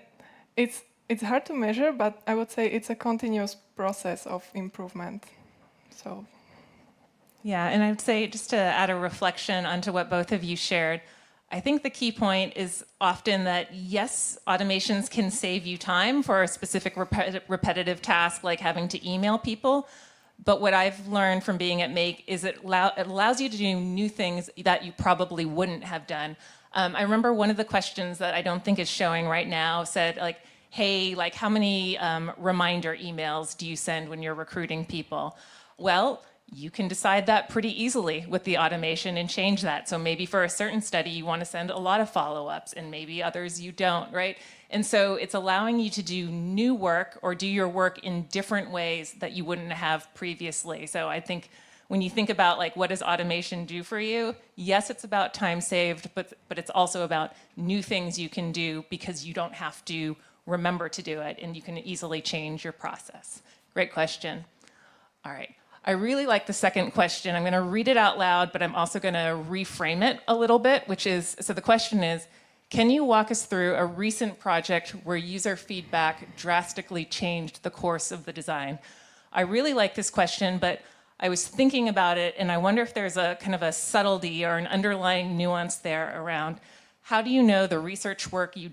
it's hard to measure, but I would say it's a continuous process of improvement. So. Yeah, and I would say, just to add a reflection onto what both of you shared, I think the key point is often that, yes, automations can save you time for a specific repetitive task like having to email people, but what I've learned from being at Make is it allows you to do new things that you probably wouldn't have done. I remember one of the questions that I don't think is showing right now said, like, hey, like, how many reminder emails do you send when you're recruiting people? Well, you can decide that pretty easily with the automation and change that. So maybe for a certain study, you want to send a lot of follow-ups, and maybe others you don't, right? And so it's allowing you to do new work or do your work in different ways that you wouldn't have previously. So I think when you think about, like, what does automation do for you? Yes, it's about time saved, but it's also about new things you can do because you don't have to remember to do it, and you can easily change your process. Great question. All right. I really like the second question. I'm going to read it out loud, but I'm also going to reframe it a little bit, which is, so the question is, can you walk us through a recent project where user feedback drastically changed the course of the design? I really like this question, but I was thinking about it, and I wonder if there's a kind of a subtlety or an underlying nuance there around how do you know the research work you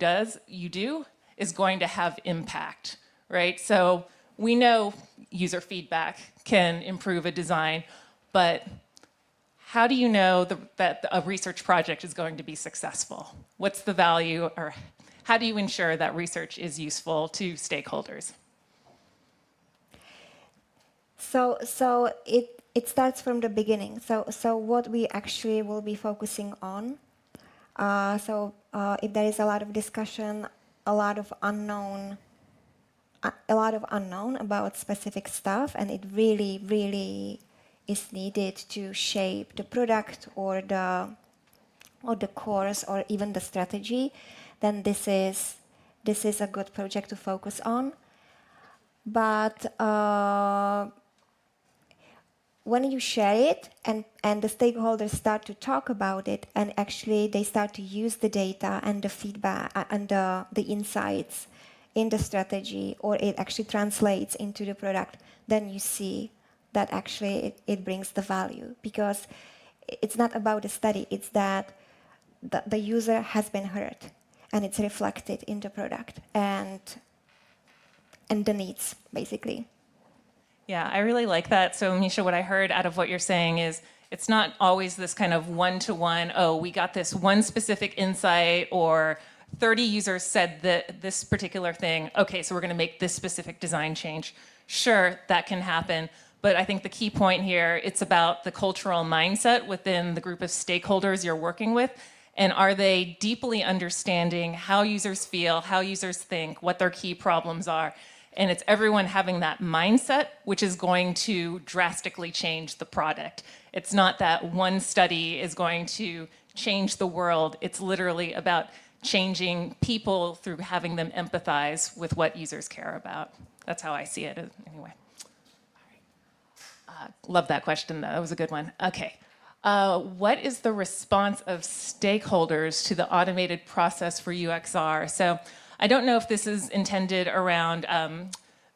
do is going to have impact, right? So we know user feedback can improve a design, but how do you know that a research project is going to be successful? What's the value, or how do you ensure that research is useful to stakeholders? So it starts from the beginning. So what we actually will be focusing on. If there is a lot of discussion, a lot of unknown about specific stuff, and it really, really is needed to shape the product or the course or even the strategy, then this is a good project to focus on. But when you share it and the stakeholders start to talk about it, and actually they start to use the data and the feedback and the insights in the strategy, or it actually translates into the product, then you see that actually it brings the value. Because it's not about the study, it's that the user has been heard, and it's reflected in the product and the needs, basically. Yeah, I really like that. So, Míša, what I heard out of what you're saying is It's not always this kind of one-to-one, oh, we got this one specific insight, or 30 users said this particular thing, okay, so we're gonna make this specific design change. Sure, that can happen, but I think the key point here, it's about the cultural mindset within the group of stakeholders you're working with, and are they deeply understanding how users feel, how users think, what their key problems are. And it's everyone having that mindset, which is going to drastically change the product. It's not that one study is going to change the world. It's literally about changing people through having them empathize with what users care about. That's how I see it anyway. Love that question, though. That was a good one. Okay. What is the response of stakeholders to the automated process for UXR? So I don't know if this is intended around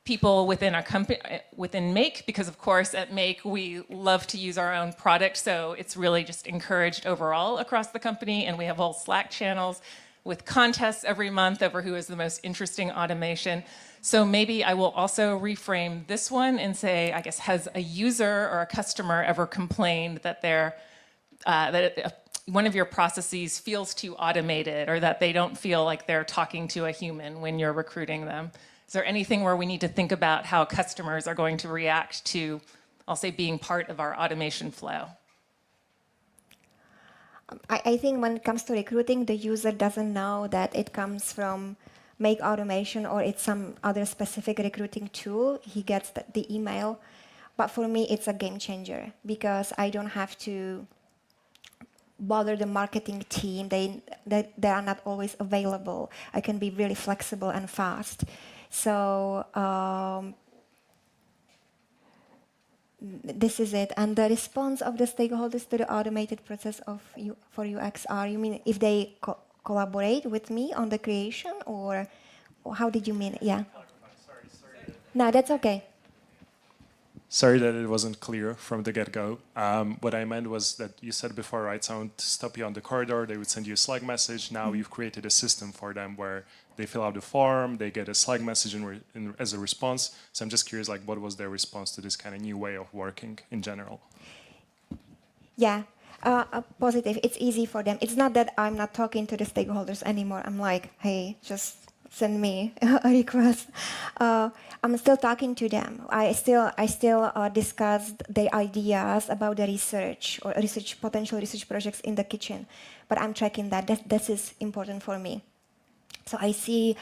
people within our company, within Make, because of course at Make we love to use our own product, so it's really just encouraged overall across the company, and we have whole Slack channels with contests every month over who has the most interesting automation. So maybe I will also reframe this one and say, I guess, has a user or a customer ever complained that one of your processes feels too automated, or that they don't feel like they're talking to a human when you're recruiting them? Is there anything where we need to think about how customers are going to react to, I'll say, being part of our automation flow? I think when it comes to recruiting, the user doesn't know that it comes from Make Automation or it's some other specific recruiting tool. He gets the email. But for me, it's a game changer because I don't have to bother the marketing team. They are not always available. I can be really flexible and fast. So this is it. And the response of the stakeholders to the automated process for UXR, you mean if they collaborate with me on the creation, or how did you mean it? Yeah. Sorry. No, that's okay. Sorry that it wasn't clear from the get-go. What I meant was that you said before, right, someone to stop you on the corridor, they would send you a Slack message. Now you've created a system for them where they fill out the form, they get a Slack message as a response. So I'm just curious, like, what was their response to this kind of new way of working in general? Yeah, positive. It's easy for them. It's not that I'm not talking to the stakeholders anymore. I'm like, hey, just send me a request. I'm still talking to them. I still discuss the ideas about the research or potential research projects in the kitchen, but I'm tracking that. This is important for me. So I see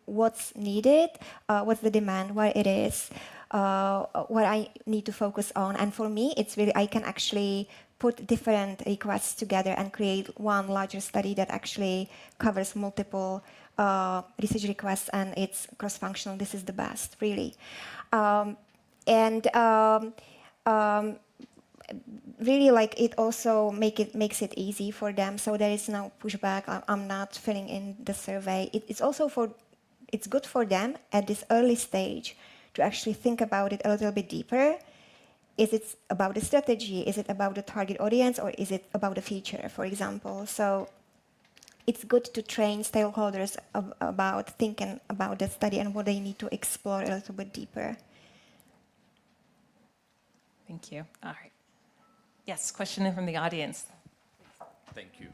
what's needed, what's the demand, where it is, what I need to focus on. And for me, it's really, I can actually put different requests together and create one larger study that actually covers multiple research requests, and it's cross-functional. This is the best, really. Really, like, it also makes it easy for them, so there is no pushback. I'm not filling in the survey. It's good for them at this early stage to actually think about it a little bit deeper. Is it about the strategy? Is it about the target audience? Or is it about the feature, for example? So it's good to train stakeholders about thinking about the study and what they need to explore a little bit deeper. Thank you. All right. Yes, question from the audience. Thank you.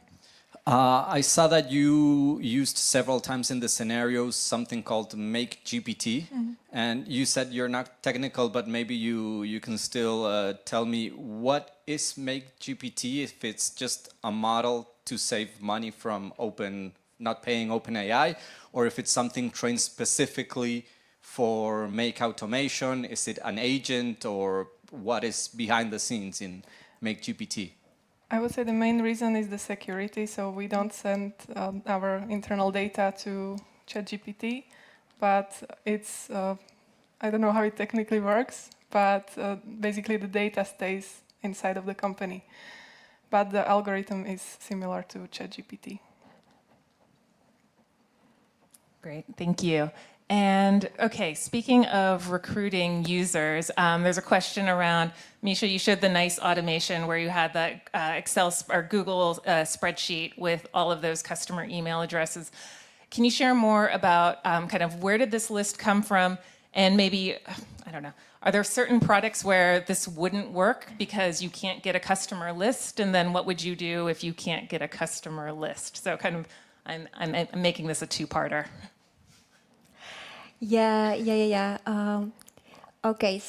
I saw that you used several times in the scenarios something called Make GPT, and you said you're not technical, but maybe you can still tell me what is Make GPT, if it's just a model to save money from not paying OpenAI, or if it's something trained specifically for Make Automation. Is it an agent, or what is behind the scenes in Make GPT? I would say the main reason is the security. So we don't send our internal data to ChatGPT, but it's, I don't know how it technically works, but basically the data stays inside of the company. But the algorithm is similar to ChatGPT. Great, thank you. And okay, speaking of recruiting users, there's a question around, Míša, you showed the nice automation where you had that Excel or Google spreadsheet with all of those customer email addresses. Can you share more about kind of where did this list come from, And maybe, I don't know, are there certain products where this wouldn't work because you can't get a customer list? And then what would you do if you can't get a customer list? So kind of, I'm making this a two-parter. Yeah. Okay,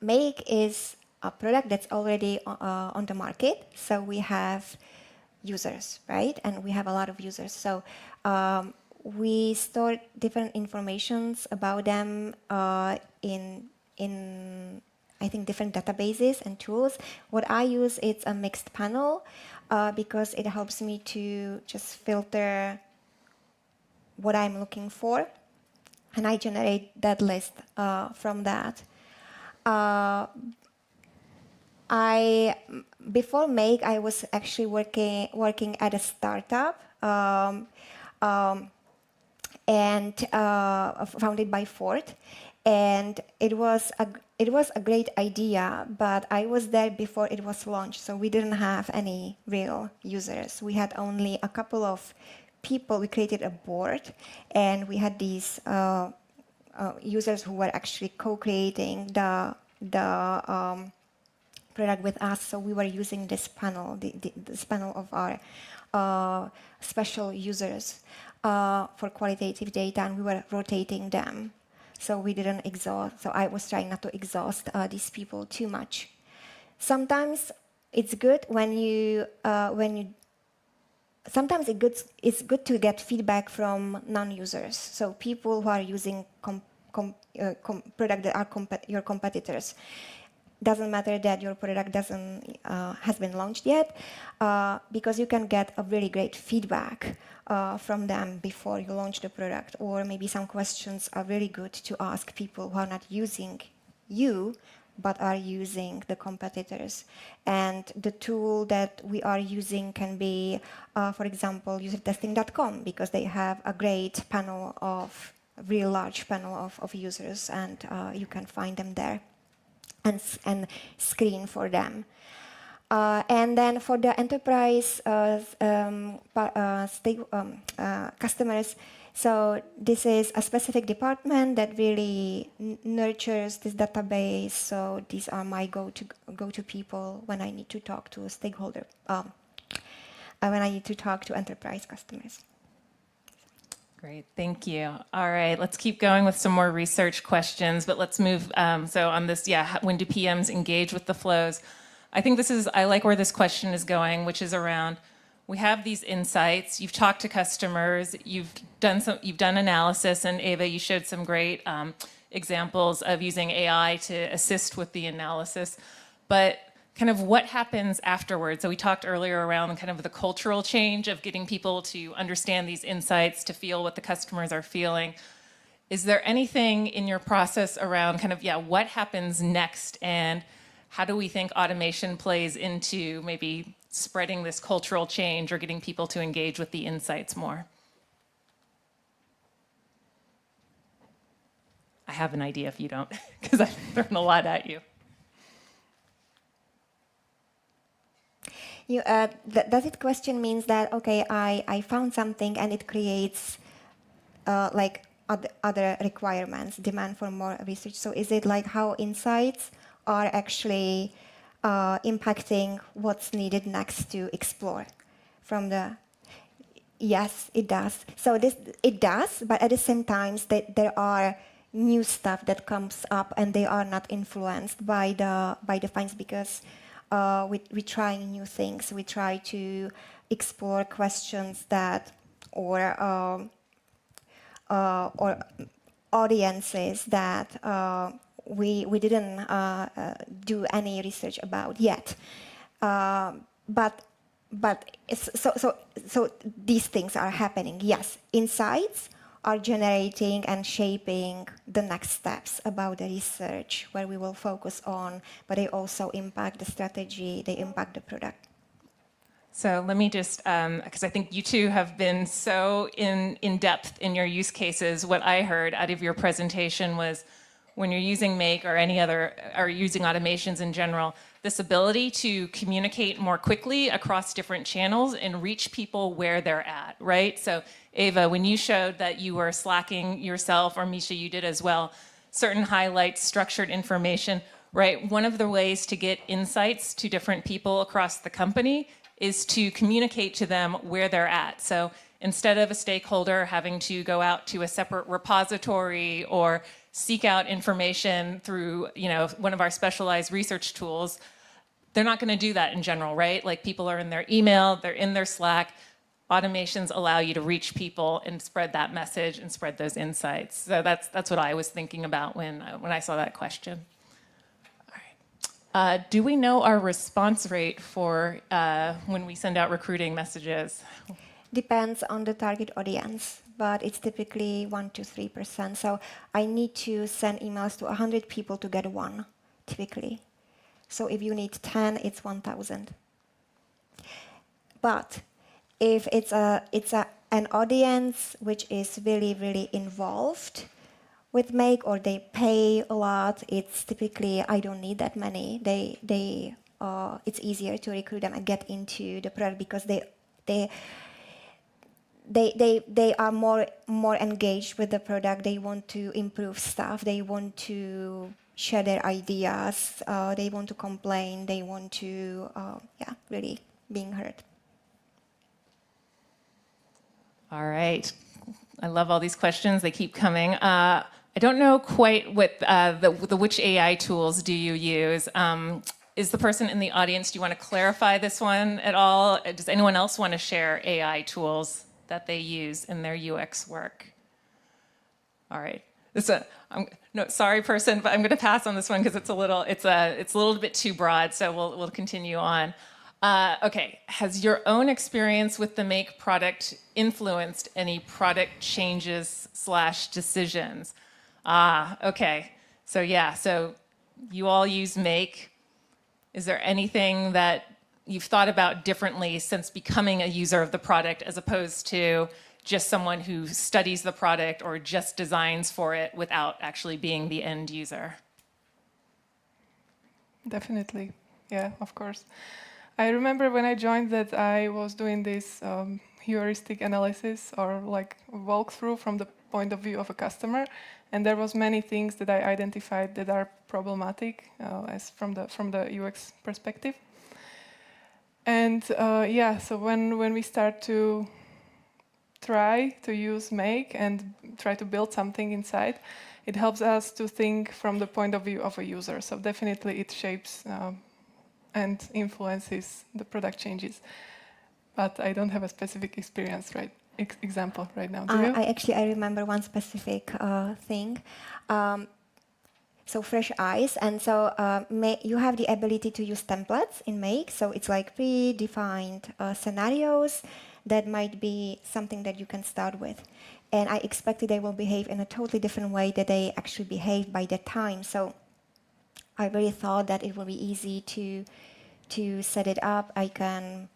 Make is a product that's already on the market. So we have users, right? And we have a lot of users. So we store different informations about them in I think different databases and tools. What I use is a mixed panel because it helps me to just filter what I'm looking for, and I generate that list from that. Before Make, I was actually working at a startup and founded by Ford, and it was a great idea, but I was there before it was launched, so we didn't have any real users. We had only a couple of people. We created a board, and we had these users who were actually co-creating the product with us. So we were using this panel, this panel of our special users for qualitative data, and we were rotating them. So we didn't exhaust. So I was trying not to exhaust these people too much. Sometimes it's good Sometimes it's good to get feedback from non-users, so people who are using product that are your competitors. Doesn't matter that your product has been launched yet, because you can get a really great feedback from them before you launch the product, or maybe some questions are really good to ask people who are not using you, but are using the competitors. And the tool that we are using can be, for example, usertesting.com, because they have a great panel of, a real large panel of users, and you can find them there and screen for them. And then for the enterprise customers, so this is a specific department that really nurtures this database. So these are my go-to people when I need to talk to a stakeholder, when I need to talk to enterprise customers. Great, thank you. All right, let's keep going with some more research questions, but let's move, so on this, when do PMs engage with the flows? I think I like where this question is going, which is around, we have these insights, you've talked to customers, you've done analysis, and Eva, you showed some great examples of using AI to assist with the analysis, but kind of what happens afterwards? So we talked earlier around kind of the cultural change of getting people to understand these insights, to feel what the customers are feeling. Is there anything in your process around kind of, what happens next, and how do we think automation plays into maybe spreading this cultural change or getting people to engage with the insights more? I have an idea if you don't, because I've thrown a lot at you. Does it question means that, okay, I found something and it creates like other requirements, demand for more research? So is it like how insights are actually impacting what's needed next to explore from the... Yes, it does. So it does, but at the same time, there are new stuff that comes up, and they are not influenced by the findings, because we try new things. We try to explore questions that or audiences that we didn't do any research about yet. So these things are happening. Yes, insights are generating and shaping the next steps about the research, where we will focus on, but they also impact the strategy, they impact the product. So let me just, because I think you two have been so in depth in your use cases, what I heard out of your presentation was when you're using Make or any other, or using automations in general, this ability to communicate more quickly across different channels and reach people where they're at, right? So Eva, when you showed that you were slacking yourself, or Míša, you did as well, certain highlights, structured information, right? One of the ways to get insights to different people across the company is to communicate to them where they're at. So instead of a stakeholder having to go out to a separate repository or seek out information through, one of our specialized research tools, they're not going to do that in general, right? Like, people are in their email, they're in their Slack. Automations allow you to reach people and spread that message and spread those insights. So that's what I was thinking about when I saw that question. All right. Do we know our response rate for when we send out recruiting messages? Depends on the target audience, but it's typically 1 to 3%. So I need to send emails to 100 people to get one, typically. So if you need 10, it's 1,000. But if it's an audience which is really, really involved with Make, or they pay a lot, it's typically, I don't need that many. It's easier to recruit them and get into the product because they are more engaged with the product. They want to improve stuff. They want to share their ideas. They want to complain. They want to, really being heard. All right. I love all these questions. They keep coming. I don't know quite what which AI tools do you use. Is the person in the audience, do you want to clarify this one at all? Does anyone else want to share AI tools that they use in their UX work? All right. Sorry, person, but I'm going to pass on this one because it's a little bit too broad. So we'll continue on. Okay. Has your own experience with the Make product influenced any product changes / decisions? Okay. So you all use Make. Is there anything that you've thought about differently since becoming a user of the product, as opposed to just someone who studies the product or just designs for it without actually being the end user? Definitely. Yeah, of course. I remember when I joined that I was doing this heuristic analysis, or like walkthrough from the point of view of a customer, and there was many things that I identified that are problematic as from the UX perspective. And so when we start to try to use Make and try to build something inside, it helps us to think from the point of view of a user. So definitely it shapes and influences the product changes. But I don't have a specific experience example right now. Do you? I remember one specific thing. So fresh eyes, and so you have the ability to use templates in Make. So it's like predefined scenarios that might be something that you can start with. And I expected they will behave in a totally different way that they actually behave by that time. So I really thought that it will be easy to set it up. I can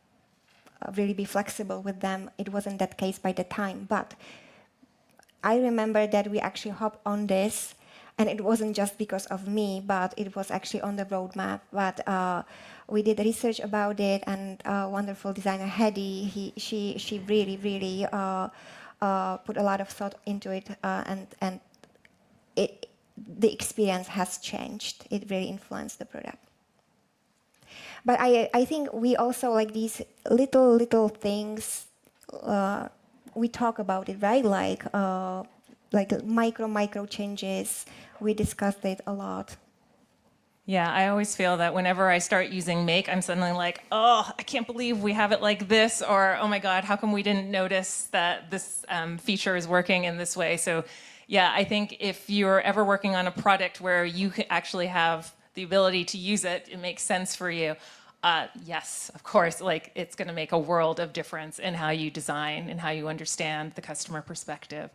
really be flexible with them. It wasn't that case by the time, but I remember that we actually hopped on this. And it wasn't just because of me, but it was actually on the roadmap. But we did research about it, and wonderful designer Hedy, she really put a lot of thought into it, and the experience has changed. It really influenced the product. But I think we also like these little things. We talk about it, right? Like micro changes. We discussed it a lot. Yeah, I always feel that whenever I start using Make, I'm suddenly like, oh, I can't believe we have it like this, or oh my God, how come we didn't notice that this feature is working in this way? So yeah, I think if you're ever working on a product where you actually have the ability to use it, it makes sense for you. Yes, of course, like it's going to make a world of difference in how you design and how you understand the customer perspective.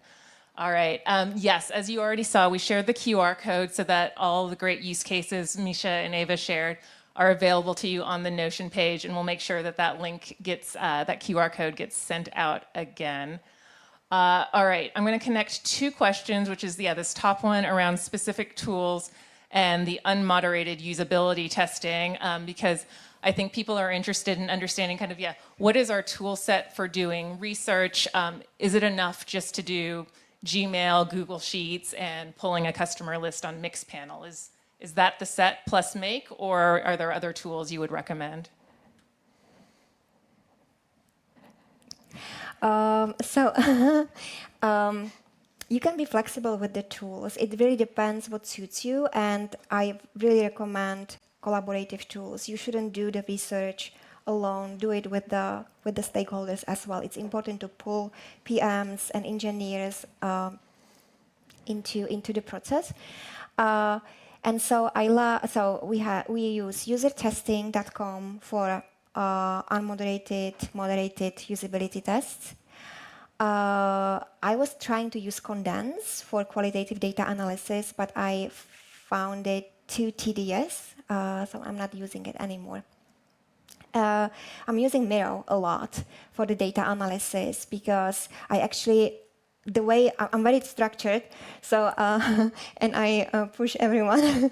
All right. Yes, as you already saw, we shared the QR code so that all the great use cases Míša and Eva shared are available to you on the Notion page, and we'll make sure that that link gets, that QR code gets sent out again. All right, I'm going to connect two questions, which is, this top one around specific tools and the unmoderated usability testing, because I think people are interested in understanding kind of, what is our tool set for doing research? Is it enough just to do Gmail, Google Sheets, and pulling a customer list on Mixpanel? Is that the set plus Make, or are there other tools you would recommend? You can be flexible with the tools. It really depends what suits you, and I really recommend collaborative tools. You shouldn't do the research alone. Do it with the stakeholders as well. It's important to pull PMs and engineers into the process. And so we use usertesting.com for unmoderated, moderated usability tests. I was trying to use Condense for qualitative data analysis, but I found it too tedious, so I'm not using it anymore. I'm using Miro a lot for the data analysis because the way I'm very structured, so and I push everyone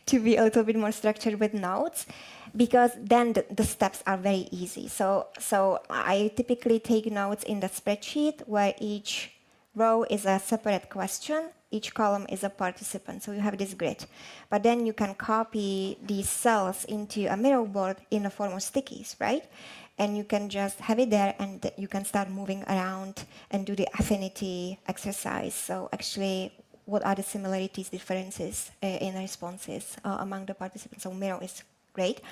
to be a little bit more structured with notes, because then the steps are very easy. So I typically take notes in the spreadsheet where each row is a separate question, each column is a participant. So you have this grid. But then you can copy these cells into a Miro board in the form of stickies, right? And you can just have it there, and you can start moving around and do the affinity exercise. So actually, what are the similarities, differences in responses among the participants? So Miro is great.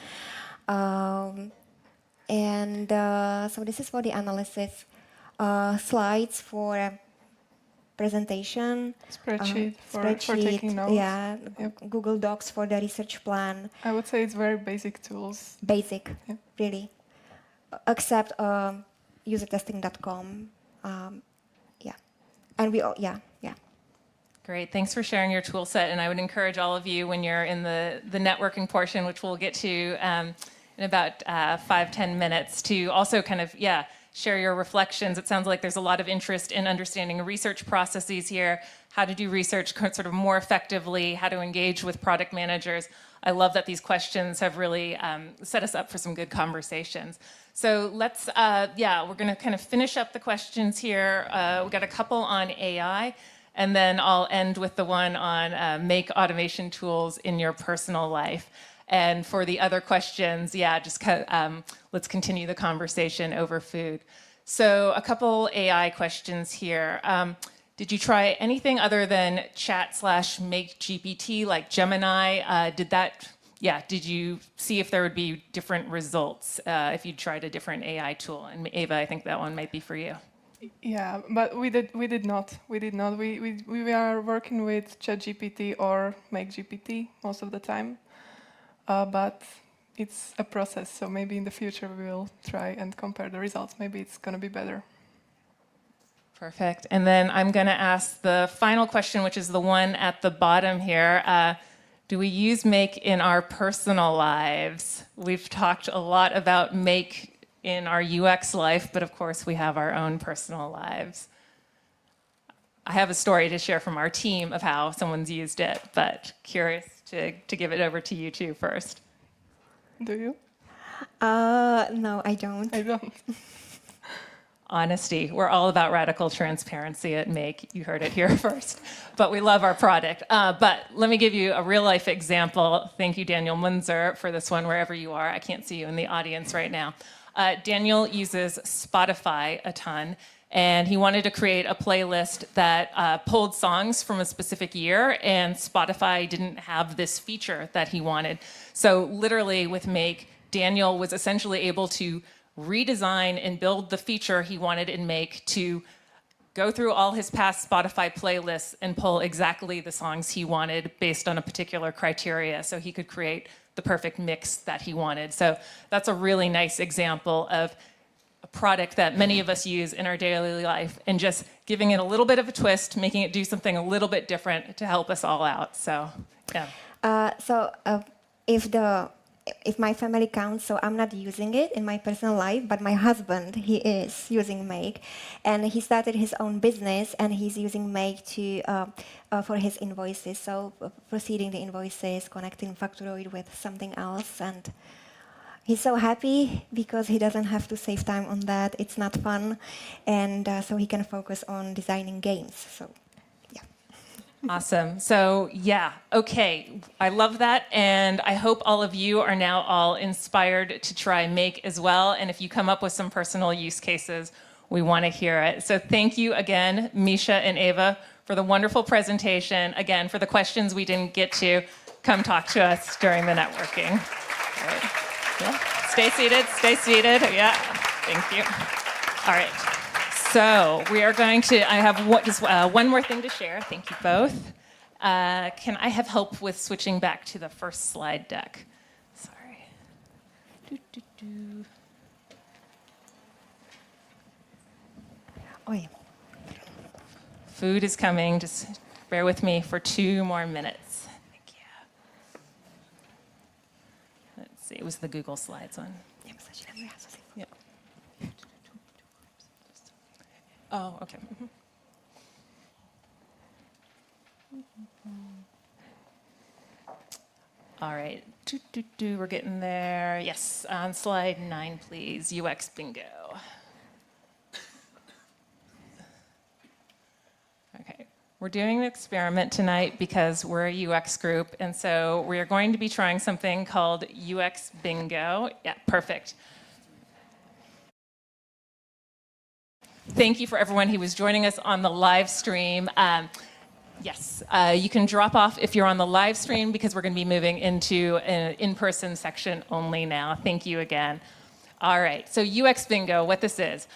So this is for the analysis. Slides for presentation. Spreadsheet for taking notes. Yeah, Google Docs for the research plan. I would say it's very basic tools. Basic, really. Except usertesting.com. And Great, thanks for sharing your tool set. And I would encourage all of you, when you're in the networking portion, which we'll get to in about 5-10 minutes, to also kind of, share your reflections. It sounds like there's a lot of interest in understanding research processes here, how to do research sort of more effectively, how to engage with product managers. I love that these questions have really set us up for some good conversations. So let's, we're going to kind of finish up the questions here. We've got a couple on AI, and then I'll end with the one on make automation tools in your personal life. And for the other questions, let's continue the conversation over food. So a couple AI questions here. Did you try anything other than chat/make GPT like Gemini? Did you see if there would be different results if you tried a different AI tool? And Eva, I think that one might be for you. Yeah, but we did not. We are working with ChatGPT or Make GPT most of the time. But it's a process, so maybe in the future we will try and compare the results. Maybe it's going to be better. Perfect. And then I'm going to ask the final question, which is the one at the bottom here. Do we use Make in our personal lives? We've talked a lot about Make in our UX life, but of course we have our own personal lives. I have a story to share from our team of how someone's used it, but curious to give it over to you two first. Do you? No, I don't. I don't. Honesty. We're all about radical transparency at Make. You heard it here first. But we love our product. But let me give you a real life example. Thank you, Daniel Munzer, for this one, wherever you are. I can't see you in the audience right now. Daniel uses Spotify a ton. And he wanted to create a playlist that pulled songs from a specific year, and Spotify didn't have this feature that he wanted. So literally with Make, Daniel was essentially able to redesign and build the feature he wanted in Make to go through all his past Spotify playlists and pull exactly the songs he wanted based on a particular criteria, so he could create the perfect mix that he wanted. So that's a really nice example of a product that many of us use in our daily life, and just giving it a little bit of a twist, making it do something a little bit different to help us all out. So, yeah. If the if my family counts, so I'm not using it in my personal life, but my husband, he is using Make, and he started his own business, and he's using Make to for his invoices, so proceeding the invoices, connecting Factoroid with something else, and he's so happy because he doesn't have to save time on that. It's not fun, and so he can focus on designing games. So. Awesome. So yeah, okay. I love that. And I hope all of you are now all inspired to try Make as well. And if you come up with some personal use cases, we want to hear it. So thank you again, Míša and Eva, for the wonderful presentation. Again, for the questions we didn't get to, come talk to us during the networking. All right. Yeah. Stay seated, stay seated. Yeah, thank you. All right. So we are going to, I have just one more thing to share. Thank you both. Can I have help with switching back to the first slide deck? Sorry. Oh, yeah. Food is coming. Just bear with me for 2 more minutes. Thank you. Let's see. It was the Google Slides one. Yeah. Oh, okay. All right. We're getting there. Yes, on slide 9, please. UX bingo. Okay. We're doing an experiment tonight because we're a UX group, and so we are going to be trying something called UX bingo. Yeah, perfect. Thank you for everyone who was joining us on the live stream. Yes, you can drop off if you're on the live stream because we're going to be moving into an in-person section only now. Thank you again. All right, so UX Bingo, what this is.